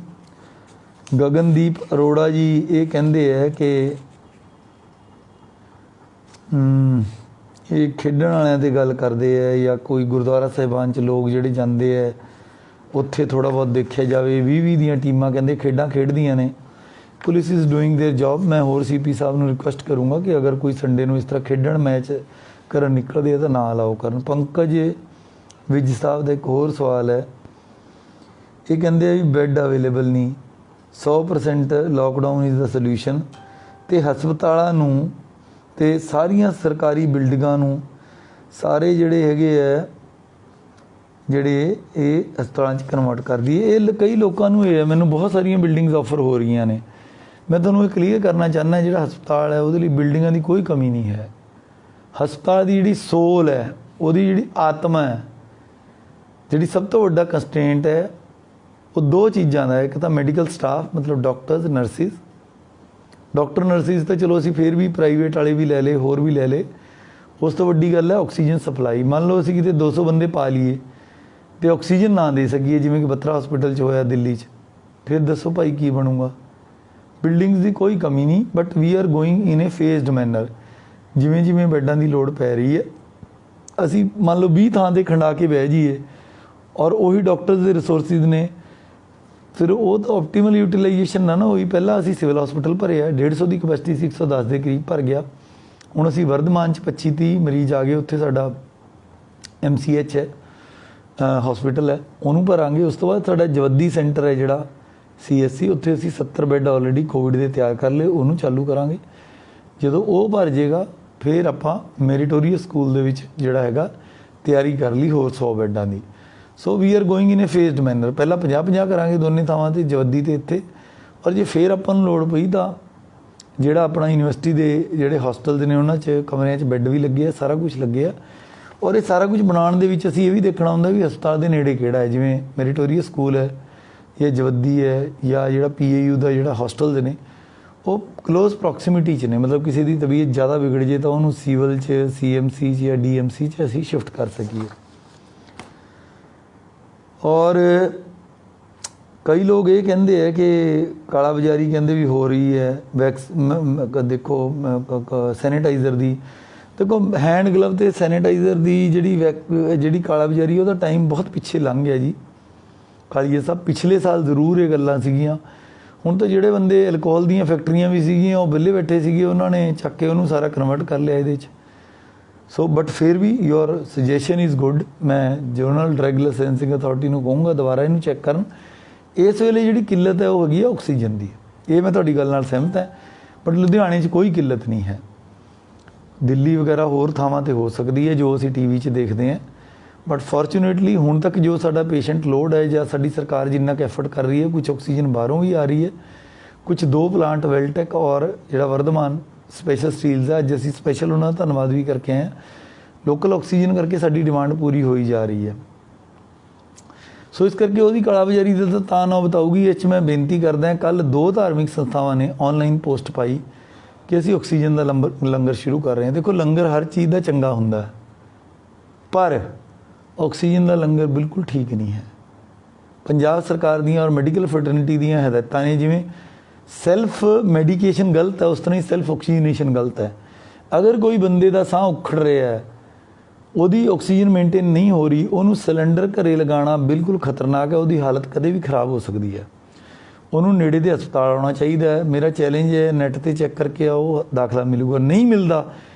ਗਗਨਦੀਪ ਅਰੋੜਾ ਜੀ ਇਹ ਕਹਿੰਦੇ ਹੈ ਕਿ ਇਹ ਖੇਡਣ ਵਾਲਿਆਂ 'ਤੇ ਗੱਲ ਕਰਦੇ ਹੈ, ਜਾਂ ਕੋਈ ਗੁਰਦੁਆਰਾ ਸਾਹਿਬਾਨ 'ਚ ਲੋਕ ਜਿਹੜੇ ਜਾਂਦੇ ਹੈ ਉੱਥੇ ਥੋੜ੍ਹਾ ਬਹੁਤ ਦੇਖਿਆ ਜਾਵੇ। 20-20 ਦੀਆਂ ਟੀਮਾਂ ਕਹਿੰਦੇ ਖੇਡਾਂ ਖੇਡਦੀਆਂ ਨੇ। Police is doing there job. ਮੈਂ ਹੋਰ CP ਸਾਹਿਬ ਨੂੰ ਰਿਕੁਐਸਟ ਕਰੂੰਗਾ ਕਿ ਅਗਰ ਕੋਈ ਸੰਡੇ ਨੂੰ ਇਸ ਤਰ੍ਹਾਂ ਖੇਡਣ ਮੈਚ ਕਰਨ ਨਿਕਲਦੇ ਆ ਤਾਂ ਨਾ ਅਲਾਓ ਕਰਨ। ਪੰਕਜ ਵਿਜ ਸਾਹਿਬ ਦਾ ਇੱਕ ਹੋਰ ਸਵਾਲ ਹੈ, ਇਹ ਕਹਿੰਦੇ ਆ ਵੀ ਬੈੱਡ ਅਵੇਲੇਬਲ ਨਹੀਂ, 100% ਲਾਕਡਾਊਨ ਇਜ਼ ਦਾ ਸੋਲਿਊਸ਼ਨ। ਅਤੇ ਹਸਪਤਾਲਾਂ ਨੂੰ ਅਤੇ ਸਾਰੀਆਂ ਸਰਕਾਰੀ ਬਿਲਡਿੰਗਾਂ ਨੂੰ ਸਾਰੇ ਜਿਹੜੇ ਹੈਗੇ ਹੈ, ਜਿਹੜੇ ਇਹ ਹਸਪਤਾਲਾਂ 'ਚ ਕਨਵਰਟ ਕਰ ਦਈਏ। ਇਹ ਕਈ ਲੋਕਾਂ ਨੂੰ ਇਹ ਹੈ, ਮੈਨੂੰ ਬਹੁਤ ਸਾਰੀਆਂ ਬਿਲਡਿੰਗਸ ਆਫਰ ਹੋ ਰਹੀਆਂ ਨੇ। ਮੈਂ ਤੁਹਾਨੂੰ ਇਹ ਕਲੀਅਰ ਕਰਨਾ ਚਾਹੁੰਦਾ, ਜਿਹੜਾ ਹਸਪਤਾਲ ਹੈ ਉਹਦੇ ਲਈ ਬਿਲਡਿੰਗਾਂ ਦੀ ਕੋਈ ਕਮੀ ਨਹੀਂ ਹੈ। ਹਸਪਤਾਲ ਦੀ ਜਿਹੜੀ ਸੋਲ ਹੈ, ਉਹਦੀ ਜਿਹੜੀ ਆਤਮਾ ਹੈ, ਜਿਹੜੀ ਸਭ ਤੋਂ ਵੱਡਾ ਕੰਸਟੇਂਟ ਹੈ, ਉਹ 2 ਚੀਜ਼ਾਂ ਦਾ ਹੈ। ਇੱਕ ਤਾਂ ਮੈਡੀਕਲ ਸਟਾਫ, ਮਤਲਬ ਡਾਕਟਰਸ ਨਰਸਿਸ। ਡਾਕਟਰ ਨਰਸਿਸ ਤਾਂ ਚਲੋ ਅਸੀਂ ਫਿਰ ਵੀ ਪ੍ਰਾਈਵੇਟ ਵਾਲੇ ਵੀ ਲੈ ਲਏ, ਹੋਰ ਵੀ ਲੈ ਲਏ। ਉਸ ਤੋਂ ਵੱਡੀ ਗੱਲ ਹੈ ਆਕਸੀਜਨ ਸਪਲਾਈ। ਮੰਨ ਲਓ ਅਸੀਂ ਕਿਤੇ 200 ਬੰਦੇ ਪਾ ਲਈਏ ਅਤੇ ਆਕਸੀਜਨ ਨਾ ਦੇ ਸਕੀਏ, ਜਿਵੇਂ ਕਿ ਬੱਤਰਾ ਹਸਪੀਟਲ 'ਚ ਹੋਇਆ ਦਿੱਲੀ 'ਚ, ਫਿਰ ਦੱਸੋ ਭਾਈ ਕੀ ਬਣੂਗਾ। ਬਿਲਡਿੰਗਸ ਦੀ ਕੋਈ ਕਮੀ ਨਹੀਂ, but we are going in a phased manner. ਜਿਵੇਂ ਜਿਵੇਂ ਬੈੱਡਾਂ ਦੀ ਲੋੜ ਪੈ ਰਹੀ ਹੈ, ਅਸੀਂ ਮੰਨ ਲਓ 20 ਥਾਂ 'ਤੇ ਖੰਡਾ ਕੇ ਬਹਿ ਜਾਈਏ, ਔਰ ਉਹੀ ਡਾਕਟਰਸ ਦੇ ਰਿਸੋਰਸਿਸ ਨੇ, ਫਿਰ ਉਹ ਤਾਂ ਆਪਟੀਮਲ ਯੂਟੀਲਾਈਜੇਸ਼ਨ ਨਾ ਹੋਈ। ਪਹਿਲਾਂ ਅਸੀਂ ਸਿਵਲ ਹਸਪੀਟਲ ਭਰਿਆ, 150 ਦੀ ਕਪੈਸਿਟੀ ਸੀ, 110 ਦੇ ਕਰੀਬ ਭਰ ਗਿਆ। ਹੁਣ ਅਸੀਂ ਵਰਧਮਾਨ 'ਚ 25-30 ਮਰੀਜ਼ ਆ ਗਏ, ਉੱਥੇ ਸਾਡਾ MCH ਹੈ, ਹਸਪੀਟਲ ਹੈ, ਉਹਨੂੰ ਭਰਾਂਗੇ। ਉਸ ਤੋਂ ਬਾਅਦ ਸਾਡਾ ਜਵੱਦੀ ਸੈਂਟਰ ਹੈ ਜਿਹੜਾ CSC, ਉੱਥੇ ਅਸੀਂ 70 ਬੈੱਡ ਆਲਰੇਡੀ ਕੋਵਿਡ ਦੇ ਤਿਆਰ ਕਰ ਲਏ, ਉਹਨੂੰ ਚਾਲੂ ਕਰਾਂਗੇ। ਜਦੋਂ ਉਹ ਭਰ ਜਾਏਗਾ ਫਿਰ ਆਪਾਂ ਮੈਰੀਟੋਰੀਅਸ ਸਕੂਲ ਦੇ ਵਿੱਚ ਜਿਹੜਾ ਹੈਗਾ ਤਿਆਰੀ ਕਰ ਲਈ ਹੋਰ 100 ਬੈੱਡਾਂ ਦੀ। So we are going in a phased manner. ਪਹਿਲਾਂ 50-50 ਕਰਾਂਗੇ ਦੋਨੇ ਥਾਵਾਂ 'ਤੇ, ਜਵੱਦੀ ਅਤੇ ਇੱਥੇ। ਔਰ ਜੇ ਫਿਰ ਆਪਾਂ ਨੂੰ ਲੋੜ ਪਈ ਤਾਂ ਜਿਹੜਾ ਆਪਣਾ ਯੂਨੀਵਰਸਿਟੀ ਦੇ ਜਿਹੜੇ ਹੋਸਟਲਸ ਨੇ ਉਹਨਾਂ 'ਚ ਕਮਰਿਆਂ 'ਚ ਬੈੱਡ ਵੀ ਲੱਗੇ ਆ, ਸਾਰਾ ਕੁਛ ਲੱਗੇ ਆ। ਔਰ ਇਹ ਸਾਰਾ ਕੁਝ ਬਣਾਉਣ ਦੇ ਵਿੱਚ ਅਸੀਂ ਇਹ ਵੀ ਦੇਖਣਾ ਹੁੰਦਾ ਵੀ ਹਸਪਤਾਲ ਦੇ ਨੇੜੇ ਕਿਹੜਾ ਹੈ। ਜਿਵੇਂ ਮੈਰੀਟੋਰੀਅਸ ਸਕੂਲ ਹੈ ਜਾਂ ਜਵੱਦੀ ਹੈ ਜਾਂ ਜਿਹੜਾ PAU ਦਾ ਜਿਹੜਾ ਹੋਸਟਲਸ ਨੇ, ਉਹ ਕਲੋਜ਼ ਪ੍ਰੋਕਸੀਮਿਟੀ 'ਚ ਨੇ। ਮਤਲਬ ਕਿਸੇ ਦੀ ਤਬੀਅਤ ਜ਼ਿਆਦਾ ਵਿਗੜ ਜੇ ਤਾਂ ਉਹਨੂੰ ਸਿਵਲ 'ਚ, CMC 'ਚ ਜਾਂ DMC 'ਚ ਅਸੀਂ ਸ਼ਿਫਟ ਕਰ ਸਕੀਏ। ਔਰ कई लोग ये कहते हैं कि काला बाजारी कहते भी हो रही है वैक्स देखो सैनिटाइज़र की देखो हैंड ग्लव तो सैनिटाइज़र की जी काला बाजारी ਉਹਦਾ टाइम बहुत पिछे लंघ गया जी। कालीए साहब पिछले साल जरूर ये गल्लां सीगीਆਂ ਹੁਣ ਤਾਂ ਜਿਹੜੇ ਬੰਦੇ ਅਲਕੋਹਲ ਦੀਆਂ ਫੈਕਟਰੀਆਂ ਵੀ ਸੀਗੀਆਂ ਉਹ ਵਿਹਲੇ ਬੈਠੇ ਸੀਗੇ ਉਹਨਾਂ ਨੇ ਚੱਕ ਕੇ ਉਹਨੂੰ ਸਾਰਾ ਕਨਵਰਟ ਕਰ ਲਿਆ ਇਹਦੇ 'ਚ। ਸੋ ਬਟ ਫਿਰ ਵੀ ਯੋਰ ਸੁਜੈਸ਼ਨ ਇਜ਼ ਗੁੱਡ। ਮੈਂ ਜਨਰਲ ਡਰੱਗ ਲਾਇਸੈਂਸਿੰਗ ਅਥਾਰਟੀ ਨੂੰ ਕਹੂੰਗਾ ਦੁਬਾਰਾ ਇਹਨੂੰ ਚੈੱਕ ਕਰਨ। ਇਸ ਵੇਲੇ ਜਿਹੜੀ ਕਿੱਲਤ ਹੈ ਉਹ ਹੈਗੀ ਹੈ ਆਕਸੀਜਨ ਦੀ। ਇਹ ਮੈਂ ਤੁਹਾਡੀ ਗੱਲ ਨਾਲ ਸਹਿਮਤ ਹੈ ਬਟ ਲੁਧਿਆਣੇ 'ਚ ਕੋਈ ਕਿੱਲਤ ਨਹੀਂ ਹੈ। ਦਿੱਲੀ ਵਗੈਰਾ ਹੋਰ ਥਾਵਾਂ 'ਤੇ ਹੋ ਸਕਦੀ ਹੈ ਜੋ ਅਸੀਂ TV 'ਚ ਦੇਖਦੇ ਹਾਂ बट फॉर्चुनेटली ਹੁਣ तक जो साडा पेशेंट लोड है ਜਾਂ ਸਾਡੀ ਸਰਕਾਰ ਜਿੰਨਾ ਕੁ ਐਫਰਟ ਕਰ ਰਹੀ ਹੈ कुछ ऑक्सीजन ਬਾਹਰੋਂ ਵੀ ਆ ਰਹੀ है। कुछ 2 प्लांट वेलटेक और ਜਿਹੜਾ वर्धमान स्पेशल स्टील्स है ਅੱਜ ਅਸੀਂ स्पेशल ਉਹਨਾਂ ਦਾ ਧੰਨਵਾਦ ਵੀ ਕਰਕੇ ਆਏ ਹਾਂ। लोकल ऑक्सीजन करके ਸਾਡੀ डिमांड पूरी ਹੋਈ ਜਾ ਰਹੀ है। सो इस करके ਉਹਦੀ ਕਾਲਾਬਾਜ਼ਾਰੀ ਦਾ ਤਾਂ ਨਾ ਬਤਾਊਗੀ। ਇਹ 'ਚ ਮੈਂ ਬੇਨਤੀ ਕਰਦਾ ਕੱਲ 2 ਧਾਰਮਿਕ ਸੰਸਥਾਵਾਂ ਨੇ ऑनलाइन पोस्ट ਪਾਈ कि ਅਸੀਂ ऑक्सीजन ਦਾ ਲੰਗਰ ਸ਼ੁਰੂ ਕਰ ਰਹੇ ਹਾਂ। ਦੇਖੋ ਲੰਗਰ ਹਰ ਚੀਜ਼ ਦਾ ਚੰਗਾ ਹੁੰਦਾ पर ਆਕਸੀਜਨ ਦਾ ਲੰਗਰ ਬਿਲਕੁਲ ਠੀਕ ਨਹੀਂ ਹੈ। ਪੰਜਾਬ ਸਰਕਾਰ ਦੀਆਂ ਔਰ ਮੈਡੀਕਲ ਫਰਟਰਨਿਟੀ ਦੀਆਂ ਹਦਾਇਤਾਂ ਨੇ ਜਿਵੇਂ ਸੈਲਫ ਮੈਡੀਕੇਸ਼ਨ ਗਲਤ ਹੈ ਉਸ ਤਰ੍ਹਾਂ ਹੀ ਸੈਲਫ ਆਕਸੀਜਨੇਸ਼ਨ ਗਲਤ ਹੈ। ਅਗਰ ਕੋਈ ਬੰਦੇ ਦਾ ਸਾਹ ਉਖੜ ਰਿਹਾ ਹੈ ਉਹਦੀ ਆਕਸੀਜਨ ਮੇਨਟੇਨ ਨਹੀਂ ਹੋ ਰਹੀ ਉਹਨੂੰ ਸਿਲੰਡਰ ਘਰੇ ਲਗਾਉਣਾ ਬਿਲਕੁਲ ਖਤਰਨਾਕ ਹੈ। ਉਹਦੀ ਹਾਲਤ ਕਦੇ ਵੀ ਖਰਾਬ ਹੋ ਸਕਦੀ ਹੈ। ਉਹਨੂੰ ਨੇੜੇ ਦੇ ਹਸਪਤਾਲ ਆਉਣਾ ਚਾਹੀਦਾ ਹੈ। ਮੇਰਾ ਚੈਲੰਜ ਹੈ ਨੈੱਟ 'ਤੇ ਚੈੱਕ ਕਰਕੇ ਆਓ ਦਾਖਲਾ ਮਿਲੂਗਾ। ਨਹੀਂ ਮਿਲਦਾ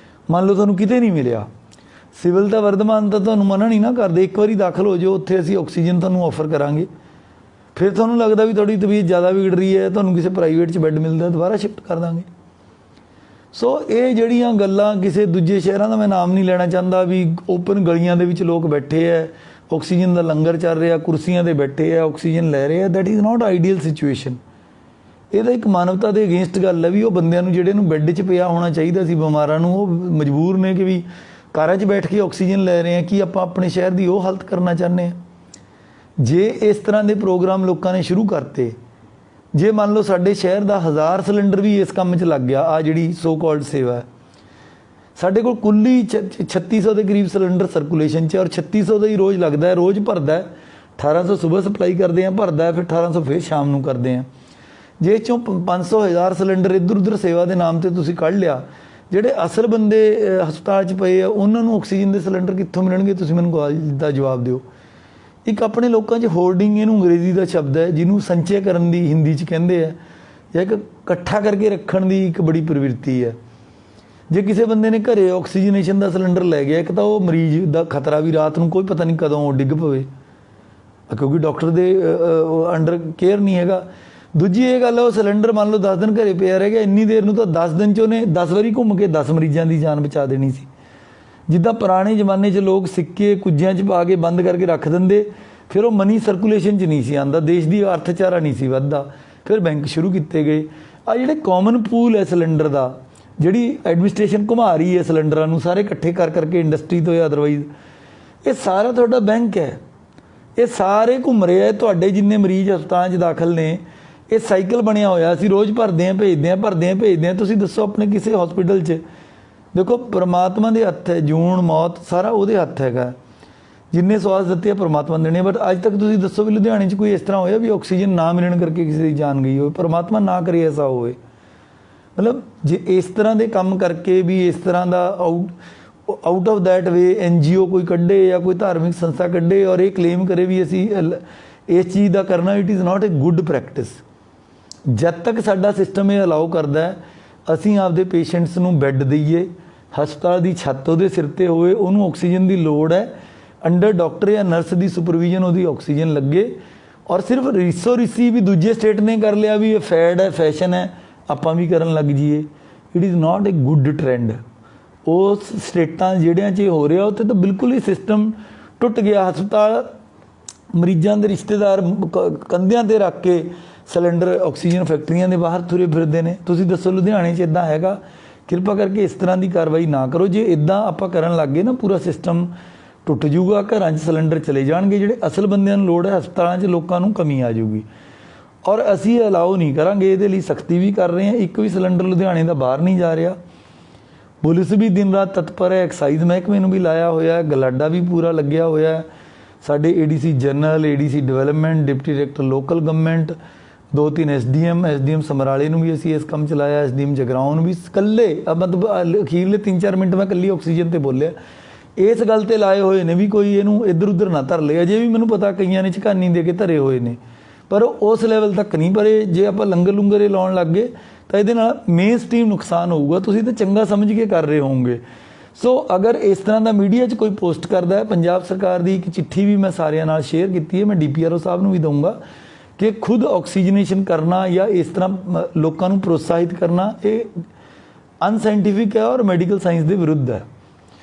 ਮੰਨ ਲਓ ਤੁਹਾਨੂੰ ਕਿਤੇ ਨਹੀਂ ਮਿਲਿਆ ਸਿਵਲ ਤਾਂ ਵਰਧਮਾਨ ਤਾਂ ਤੁਹਾਨੂੰ ਮਨਾ ਨਹੀਂ ਨਾ ਕਰਦੇ। ਇੱਕ ਵਾਰੀ ਦਾਖਲ ਹੋ ਜਾਓ ਉੱਥੇ ਅਸੀਂ ਆਕਸੀਜਨ ਤੁਹਾਨੂੰ ਆਫਰ ਕਰਾਂਗੇ। ਫਿਰ ਤੁਹਾਨੂੰ ਲੱਗਦਾ ਵੀ ਤੁਹਾਡੀ ਤਬੀਅਤ ਜ਼ਿਆਦਾ ਵਿਗੜ ਰਹੀ ਹੈ ਤੁਹਾਨੂੰ ਕਿਸੇ ਪ੍ਰਾਈਵੇਟ 'ਚ ਬੈੱਡ ਮਿਲਦਾ ਦੁਬਾਰਾ ਸ਼ਿਫਟ ਕਰ ਦਾਂਗੇ। ਸੋ ਇਹ ਜਿਹੜੀਆਂ ਗੱਲਾਂ ਕਿਸੇ ਦੂਜੇ ਸ਼ਹਿਰਾਂ ਦਾ ਮੈਂ ਨਾਮ ਨਹੀਂ ਲੈਣਾ ਚਾਹੁੰਦਾ ਵੀ ਓਪਨ ਗਲੀਆਂ ਦੇ ਵਿੱਚ ਲੋਕ ਬੈਠੇ ਹੈ ਆਕਸੀਜਨ ਦਾ ਲੰਗਰ ਚੱਲ ਰਿਹਾ ਕੁਰਸੀਆਂ 'ਤੇ ਬੈਠੇ ਹੈ ਆਕਸੀਜਨ ਲੈ ਰਹੇ ਹੈ that is not ideal situation. ਇਹਦਾ ਇੱਕ ਮਾਨਵਤਾ ਦੇ ਅਗੇਂਸਟ ਗੱਲ ਹੈ ਵੀ ਉਹ ਬੰਦਿਆਂ ਨੂੰ ਜਿਹੜੇ ਨੂੰ ਬੈੱਡ 'ਚ ਪਿਆ ਹੋਣਾ ਚਾਹੀਦਾ ਸੀ ਬਿਮਾਰਾਂ ਨੂੰ ਉਹ ਮਜਬੂਰ ਨੇ ਕਿ ਵੀ ਕਾਰਾਂ 'ਚ ਬੈਠ ਕੇ ਆਕਸੀਜਨ ਲੈ ਰਹੇ ਹਾਂ। ਕਿ ਆਪਾਂ ਆਪਣੇ ਸ਼ਹਿਰ ਦੀ ਉਹ ਹਾਲਤ ਕਰਨਾ ਚਾਹੁੰਦੇ ਹਾਂ। ਜੇ ਇਸ ਤਰ੍ਹਾਂ ਦੇ ਪ੍ਰੋਗਰਾਮ ਲੋਕਾਂ ਨੇ ਸ਼ੁਰੂ ਕਰਤੇ ਜੇ ਮੰਨ ਲਓ ਸਾਡੇ ਸ਼ਹਿਰ ਦਾ 1000 ਸਿਲੰਡਰ ਵੀ ਇਸ ਕੰਮ 'ਚ ਲੱਗ ਗਿਆ ਆ ਜਿਹੜੀ ਸੋ ਕਾਲਡ ਸੇਵਾ ਹੈ ਸਾਡੇ ਕੋਲ ਕੁੱਲ ਹੀ 3600 ਦੇ ਕਰੀਬ ਸਿਲੰਡਰ ਸਰਕੂਲੇਸ਼ਨ 'ਚ ਔਰ 3600 ਦਾ ਹੀ ਰੋਜ਼ ਲੱਗਦਾ ਹੈ ਰੋਜ਼ ਭਰਦਾ 1800 ਸਵੇਰ ਸਪਲਾਈ ਕਰਦੇ ਹਾਂ ਭਰਦਾ ਫਿਰ 1800 ਫਿਰ ਸ਼ਾਮ ਨੂੰ ਕਰਦੇ ਹਾਂ। ਜੇ ਚੋਂ 500 1000 ਸਿਲੰਡਰ ਇੱਧਰ ਉੱਧਰ ਸੇਵਾ ਦੇ ਨਾਮ 'ਤੇ ਤੁਸੀਂ ਕੱਢ ਲਿਆ ਜਿਹੜੇ ਅਸਲ ਬੰਦੇ ਹਸਪਤਾਲ 'ਚ ਪਏ ਆ ਉਹਨਾਂ ਨੂੰ ਆਕਸੀਜਨ ਦੇ ਸਿਲੰਡਰ ਕਿੱਥੋਂ ਮਿਲਣਗੇ ਤੁਸੀਂ ਮੈਨੂੰ ਗੱਲ ਦਾ ਜਵਾਬ ਦਿਓ। ਇੱਕ ਆਪਣੇ ਲੋਕਾਂ 'ਚ ਹੋਰਡਿੰਗ ਇਹਨੂੰ ਅੰਗਰੇਜ਼ੀ ਦਾ ਸ਼ਬਦ ਹੈ ਜਿਹਨੂੰ ਸੰਚੇ ਕਰਨ ਦੀ ਹਿੰਦੀ 'ਚ ਕਹਿੰਦੇ ਆ ਜਾਂ ਇੱਕ ਇਕੱਠਾ ਕਰਕੇ ਰੱਖਣ ਦੀ ਇੱਕ ਬੜੀ ਪ੍ਰਵਿਰਤੀ ਹੈ। ਜੇ ਕਿਸੇ ਬੰਦੇ ਨੇ ਘਰੇ ਆਕਸੀਜਨੇਸ਼ਨ ਦਾ ਸਿਲੰਡਰ ਲੈ ਗਿਆ ਇੱਕ ਤਾਂ ਉਹ ਮਰੀਜ਼ ਦਾ ਖਤਰਾ ਵੀ ਰਾਤ ਨੂੰ ਕੋਈ ਪਤਾ ਨਹੀਂ ਕਦੋਂ ਡਿੱਗ ਪਵੇ ਕਿਉਂਕਿ ਡਾਕਟਰ ਦੇ ਅੰਡਰ ਕੇਅਰ ਨਹੀਂ ਹੈਗਾ। ਦੂਜੀ ਇਹ ਗੱਲ ਉਹ ਸਿਲੰਡਰ ਮੰਨ ਲਓ 10 ਦਿਨ ਘਰੇ ਪਿਆ ਰਹਿ ਗਿਆ ਇੰਨੀ ਦੇਰ ਨੂੰ ਤਾਂ 10 ਦਿਨ 'ਚ ਉਹਨੇ 10 ਵਾਰੀ ਘੁੰਮ ਕੇ 10 ਮਰੀਜ਼ਾਂ ਦੀ ਜਾਨ ਬਚਾ ਦੇਣੀ ਸੀ। ਜਿੱਦਾਂ ਪੁਰਾਣੇ ਜ਼ਮਾਨੇ 'ਚ ਲੋਕ ਸਿੱਕੇ ਕੁੱਜਿਆਂ 'ਚ ਪਾ ਕੇ ਬੰਦ ਕਰਕੇ ਰੱਖ ਦਿੰਦੇ ਫਿਰ ਉਹ ਮਨੀ ਸਰਕੂਲੇਸ਼ਨ 'ਚ ਨਹੀਂ ਸੀ ਆਉਂਦਾ ਦੇਸ਼ ਦੀ ਅਰਥਚਾਰਾ ਨਹੀਂ ਸੀ ਵੱਧਦਾ ਫਿਰ ਬੈਂਕ ਸ਼ੁਰੂ ਕੀਤੇ ਗਏ। ਆ ਜਿਹੜੇ ਕਾਮਨ ਪੂਲ ਹੈ ਸਿਲੰਡਰ ਦਾ ਜਿਹੜੀ ਐਡਮਿਨਿਸਟ੍ਰੇਸ਼ਨ ਘੁਮਾ ਰਹੀ ਹੈ ਸਿਲੰਡਰਾਂ ਨੂੰ ਸਾਰੇ ਇਕੱਠੇ ਕਰ ਕਰਕੇ ਇੰਡਸਟਰੀ ਤੋਂ ਜਾਂ ਅਦਰਵਾਈਜ਼ ਇਹ ਸਾਰਾ ਤੁਹਾਡਾ ਬੈਂਕ ਹੈ। ਇਹ ਸਾਰੇ ਘੁੰਮ ਰਹੇ ਹੈ ਤੁਹਾਡੇ ਜਿੰਨੇ ਮਰੀਜ਼ ਹਸਪਤਾਲਾਂ 'ਚ ਦਾਖਲ ਨੇ ਇਹ ਸਾਈਕਲ ਬਣਿਆ ਹੋਇਆ ਅਸੀਂ ਰੋਜ਼ ਭਰਦੇ ਹਾਂ ਭੇਜਦੇ ਹਾਂ। ਤੁਸੀਂ ਦੱਸੋ ਆਪਣੇ ਕਿਸੇ ਹਸਪੀਟਲ 'ਚ ਦੇਖੋ ਪਰਮਾਤਮਾ ਦੇ ਹੱਥ ਹੈ ਜੂਨ ਮੌਤ ਸਾਰਾ ਉਹਦੇ ਹੱਥ ਹੈਗਾ ਜਿੰਨੇ ਸਵਾਸ ਦਿੱਤੇ ਆ ਪਰਮਾਤਮਾ ਦੇਣੇ ਬਟ ਅੱਜ ਤੱਕ ਤੁਸੀਂ ਦੱਸੋ ਵੀ ਲੁਧਿਆਣੇ 'ਚ ਕੋਈ ਇਸ ਤਰ੍ਹਾਂ ਹੋਇਆ ਵੀ ਆਕਸੀਜਨ ਨਾ ਮਿਲਣ ਕਰਕੇ ਕਿਸੇ ਦੀ ਜਾਨ ਗਈ ਹੋਵੇ। ਪਰਮਾਤਮਾ ਨਾ ਕਰੇ ਐਸਾ ਹੋਵੇ। ਮਤਲਬ ਜੇ ਇਸ ਤਰ੍ਹਾਂ ਦੇ ਕੰਮ ਕਰਕੇ ਵੀ ਇਸ ਤਰ੍ਹਾਂ ਦਾ out of that way NGO ਕੋਈ ਕੱਢੇ ਜਾਂ ਕੋਈ ਧਾਰਮਿਕ ਸੰਸਥਾ ਕੱਢੇ ਔਰ ਇਹ ਕਲੇਮ ਕਰੇ ਵੀ ਅਸੀਂ ਇਸ ਚੀਜ਼ ਦਾ ਕਰਨਾ it is not a good practice. ਜਦ ਤੱਕ ਸਾਡਾ ਸਿਸਟਮ ਇਹ ਅਲਾਓ ਕਰਦਾ ਹੈ ਅਸੀਂ ਆਪਦੇ ਪੇਸ਼ੈਂਟਸ ਨੂੰ ਬੈੱਡ ਦਈਏ ਹਸਪਤਾਲ ਦੀ ਛੱਤ ਉਹਦੇ ਸਿਰ 'ਤੇ ਹੋਵੇ ਉਹਨੂੰ ਆਕਸੀਜਨ ਦੀ ਲੋੜ ਹੈ ਅੰਡਰ ਡਾਕਟਰ ਜਾਂ ਨਰਸ ਦੀ ਸੁਪਰਵਿਜ਼ਨ ਉਹਦੀ ਆਕਸੀਜਨ ਲੱਗੇ ਔਰ ਸਿਰਫ ਰੀਸੋ ਰੀਸੀ ਵੀ ਦੂਜੇ ਸਟੇਟ ਨੇ ਕਰ ਲਿਆ ਵੀ ਇਹ ਫੈਡ ਹੈ ਫੈਸ਼ਨ ਹੈ ਆਪਾਂ ਵੀ ਕਰਨ ਲੱਗ ਜਾਈਏ it is not a good trend. ਉਸ ਸਟੇਟਾਂ ਜਿਹੜਿਆਂ 'ਚ ਹੋ ਰਿਹਾ ਉੱਥੇ ਤਾਂ ਬਿਲਕੁਲ ਹੀ ਸਿਸਟਮ ਟੁੱਟ ਗਿਆ। ਹਸਪਤਾਲ ਮਰੀਜ਼ਾਂ ਦੇ ਰਿਸ਼ਤੇਦਾਰ ਕੰਧਿਆਂ 'ਤੇ ਰੱਖ ਕੇ ਸਿਲੰਡਰ ਆਕਸੀਜਨ ਫੈਕਟਰੀਆਂ ਦੇ ਬਾਹਰ ਤੁਰੇ ਫਿਰਦੇ ਨੇ। ਤੁਸੀਂ ਦੱਸੋ ਲੁਧਿਆਣੇ 'ਚ ਇੱਦਾਂ ਹੈਗਾ? ਕਿਰਪਾ ਕਰਕੇ ਇਸ ਤਰ੍ਹਾਂ ਦੀ ਕਾਰਵਾਈ ਨਾ ਕਰੋ। ਜੇ ਇੱਦਾਂ ਆਪਾਂ ਕਰਨ ਲੱਗ ਗਏ ਨਾ ਪੂਰਾ ਸਿਸਟਮ ਟੁੱਟ ਜੂਗਾ ਘਰਾਂ 'ਚ ਸਿਲੰਡਰ ਚਲੇ ਜਾਣਗੇ ਜਿਹੜੇ ਅਸਲ ਬੰਦਿਆਂ ਨੂੰ ਲੋੜ ਹੈ ਹਸਪਤਾਲਾਂ 'ਚ ਲੋਕਾਂ ਨੂੰ ਕਮੀ ਆ ਜਾਊਗੀ ਔਰ ਅਸੀਂ ਅਲਾਓ ਨਹੀਂ ਕਰਾਂਗੇ। ਇਹਦੇ ਲਈ ਸਖਤੀ ਵੀ ਕਰ ਰਹੇ ਹਾਂ। ਇੱਕ ਵੀ ਸਿਲੰਡਰ ਲੁਧਿਆਣੇ ਦਾ ਬਾਹਰ ਨਹੀਂ ਜਾ ਰਿਹਾ। ਪੁਲਿਸ ਵੀ ਦਿਨ ਰਾਤ ਤਤਪਰ ਹੈ ਐਕਸਾਈਜ਼ ਮਹਿਕਮੇ ਨੂੰ ਵੀ ਲਾਇਆ ਹੋਇਆ ਗਲਾਡਾ ਵੀ ਪੂਰਾ ਲੱਗਿਆ ਹੋਇਆ साडे ADC general, ADC development, deputy director local government, 2-3 SDM समराले नूं भी असीं इस काम चलाया, SDM जगराओं नूं भी कल्ले मतलब अखीरले 3-4 मिनट मैं कल्ली ऑक्सीजन ते बोलिया। इस गल ते लाए होए ने भी कोई इहनूं इधर उधर ना धर ले। अजे भी मैनूं पता कईयां ने झकानी दे के धरे होए ने, पर उस लैवल तक नहीं। पर जे आपां लंगर लुंगर ये लाउण लग गए तो ये मेन स्ट्रीम नुकसान होऊगा। तुसीं तो चंगा समझ के कर रहे होंगे। सो अगर इस तरह का मीडिया 'च कोई पोस्ट करता है, पंजाब सरकार की एक चिट्ठी भी मैं सारिਆਂ नाल शेयर की है, मैं DPRO साहब नूं भी दूंगा कि खुद ऑक्सीजनेशन करना या इस तरह लोगों को प्रोत्साहित करना ये अनसाइंटिफिक है और मैडिकल साइंस के विरुद्ध है।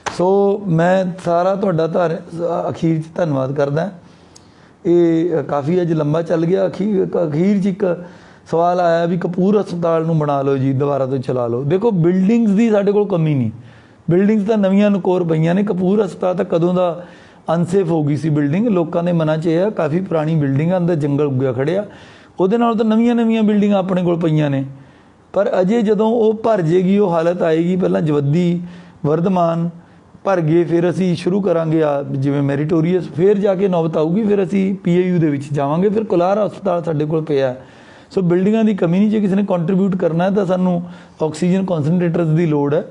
सो मैं सारा तुहाडा अखीर 'च धन्नवाद करदा। ये काफ़ी अज लंबा चल गया। अखीर 'च एक सवाल आया भी कपूर हस्पताल नूं बना लो जी, दोबारा तो चला लो। देखो बिल्डिंग्स की साडे कोल कमी नहीं, बिल्डिंग्स तो नवीं नकोर पईयां ने। कपूर हस्पताल तो कदों का अनसेफ हो गई सी बिल्डिंग, लोगों के मनां 'च है काफ़ी पुरानी बिल्डिंग अंदर जंगल उग्या खड़िया, उहदे नाल तो नवीं बिल्डिंग अपने कोल पईयां ने। पर अजे जदों वो भर जाएगी, वो हालत आएगी, पहला जवद्दी वर्धमान भर गए, फिर असी शुरू करांगे जिवें मैरीटोरीअस, फिर जाके नौबत आऊगी, फिर असी PIU दे विच जावांगे, फिर कुलार हस्पताल साडे कोल पिया। सो बिल्डिंगां की कमी नहीं। जे किसी ने कॉन्ट्रीब्यूट करना है तो सानूं ऑक्सीजन कॉन्सनट्रेटर्स की लोड़ है,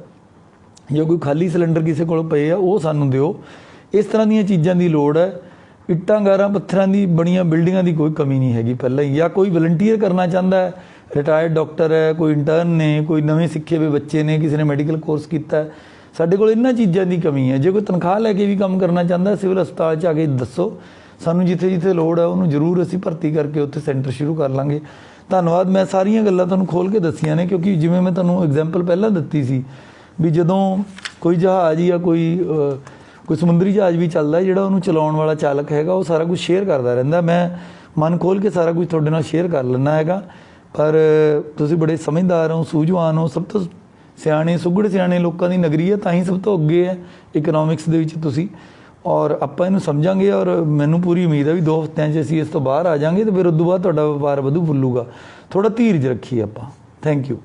जो कोई खाली सिलेंडर किसी को पे है वो सानूं दिओ। इस तरह दी चीज़ों की लोड़ है। इट्टां गारां पत्थरां की बणियां बिल्डिंगां की कोई कमी नहीं हैगी पहले ही। या कोई वलंटीयर करना चाहता है, रिटायर्ड डॉक्टर है, कोई इंटर्न ने, कोई नवे सिखे हुए बच्चे ने, किसी ने मैडिकल कोर्स किया है, साडे कोल इन्हां चीज़ों की कमी है। जो कोई तनख्वाह लैके भी काम करना चाहता है, सिविल हस्पताल 'च आके दसो सानूं, जिथे जिथे लोड़ है उन्होंने जरूर असी भर्ती करके उत्थे सेंटर शुरू कर लांगे। धन्नवाद। मैं सारियां गल्लां तुहानूं खोल के दसियां ने, क्योंकि जिवें मैं तुहानूं एग्जाम्पल पहलां दित्ती सी भी जदों कोई जहाज़ या कोई समुद्री जहाज़ भी चलता है, जिहड़ा उहनूं चलाउण वाला चालक हैगा, वो सारा कुछ शेयर करता रहिंदा। मैं मन खोल के सारा कुछ तुहाडे नाल शेयर कर लैंदा हैगा। पर तुसीं बड़े समझदार हो, सूझवान हो, सब तो सियाणे सुघड़ सियाणे लोगों की नगरी है, तां ही सब तो अगे है इकनॉमिक्स दे विच तुसीं। और आपां इहनूं समझांगे, और मैनूं पूरी उम्मीद है भी 2 हफ्तिਆਂ 'ਚ असीं इस तो बाहर आ जाएंगे, तो फिर उस तो बाद तुहाडा व्यापार वधू फुल्लूगा। थोड़ा धीरज रखिए आपां। Thank you.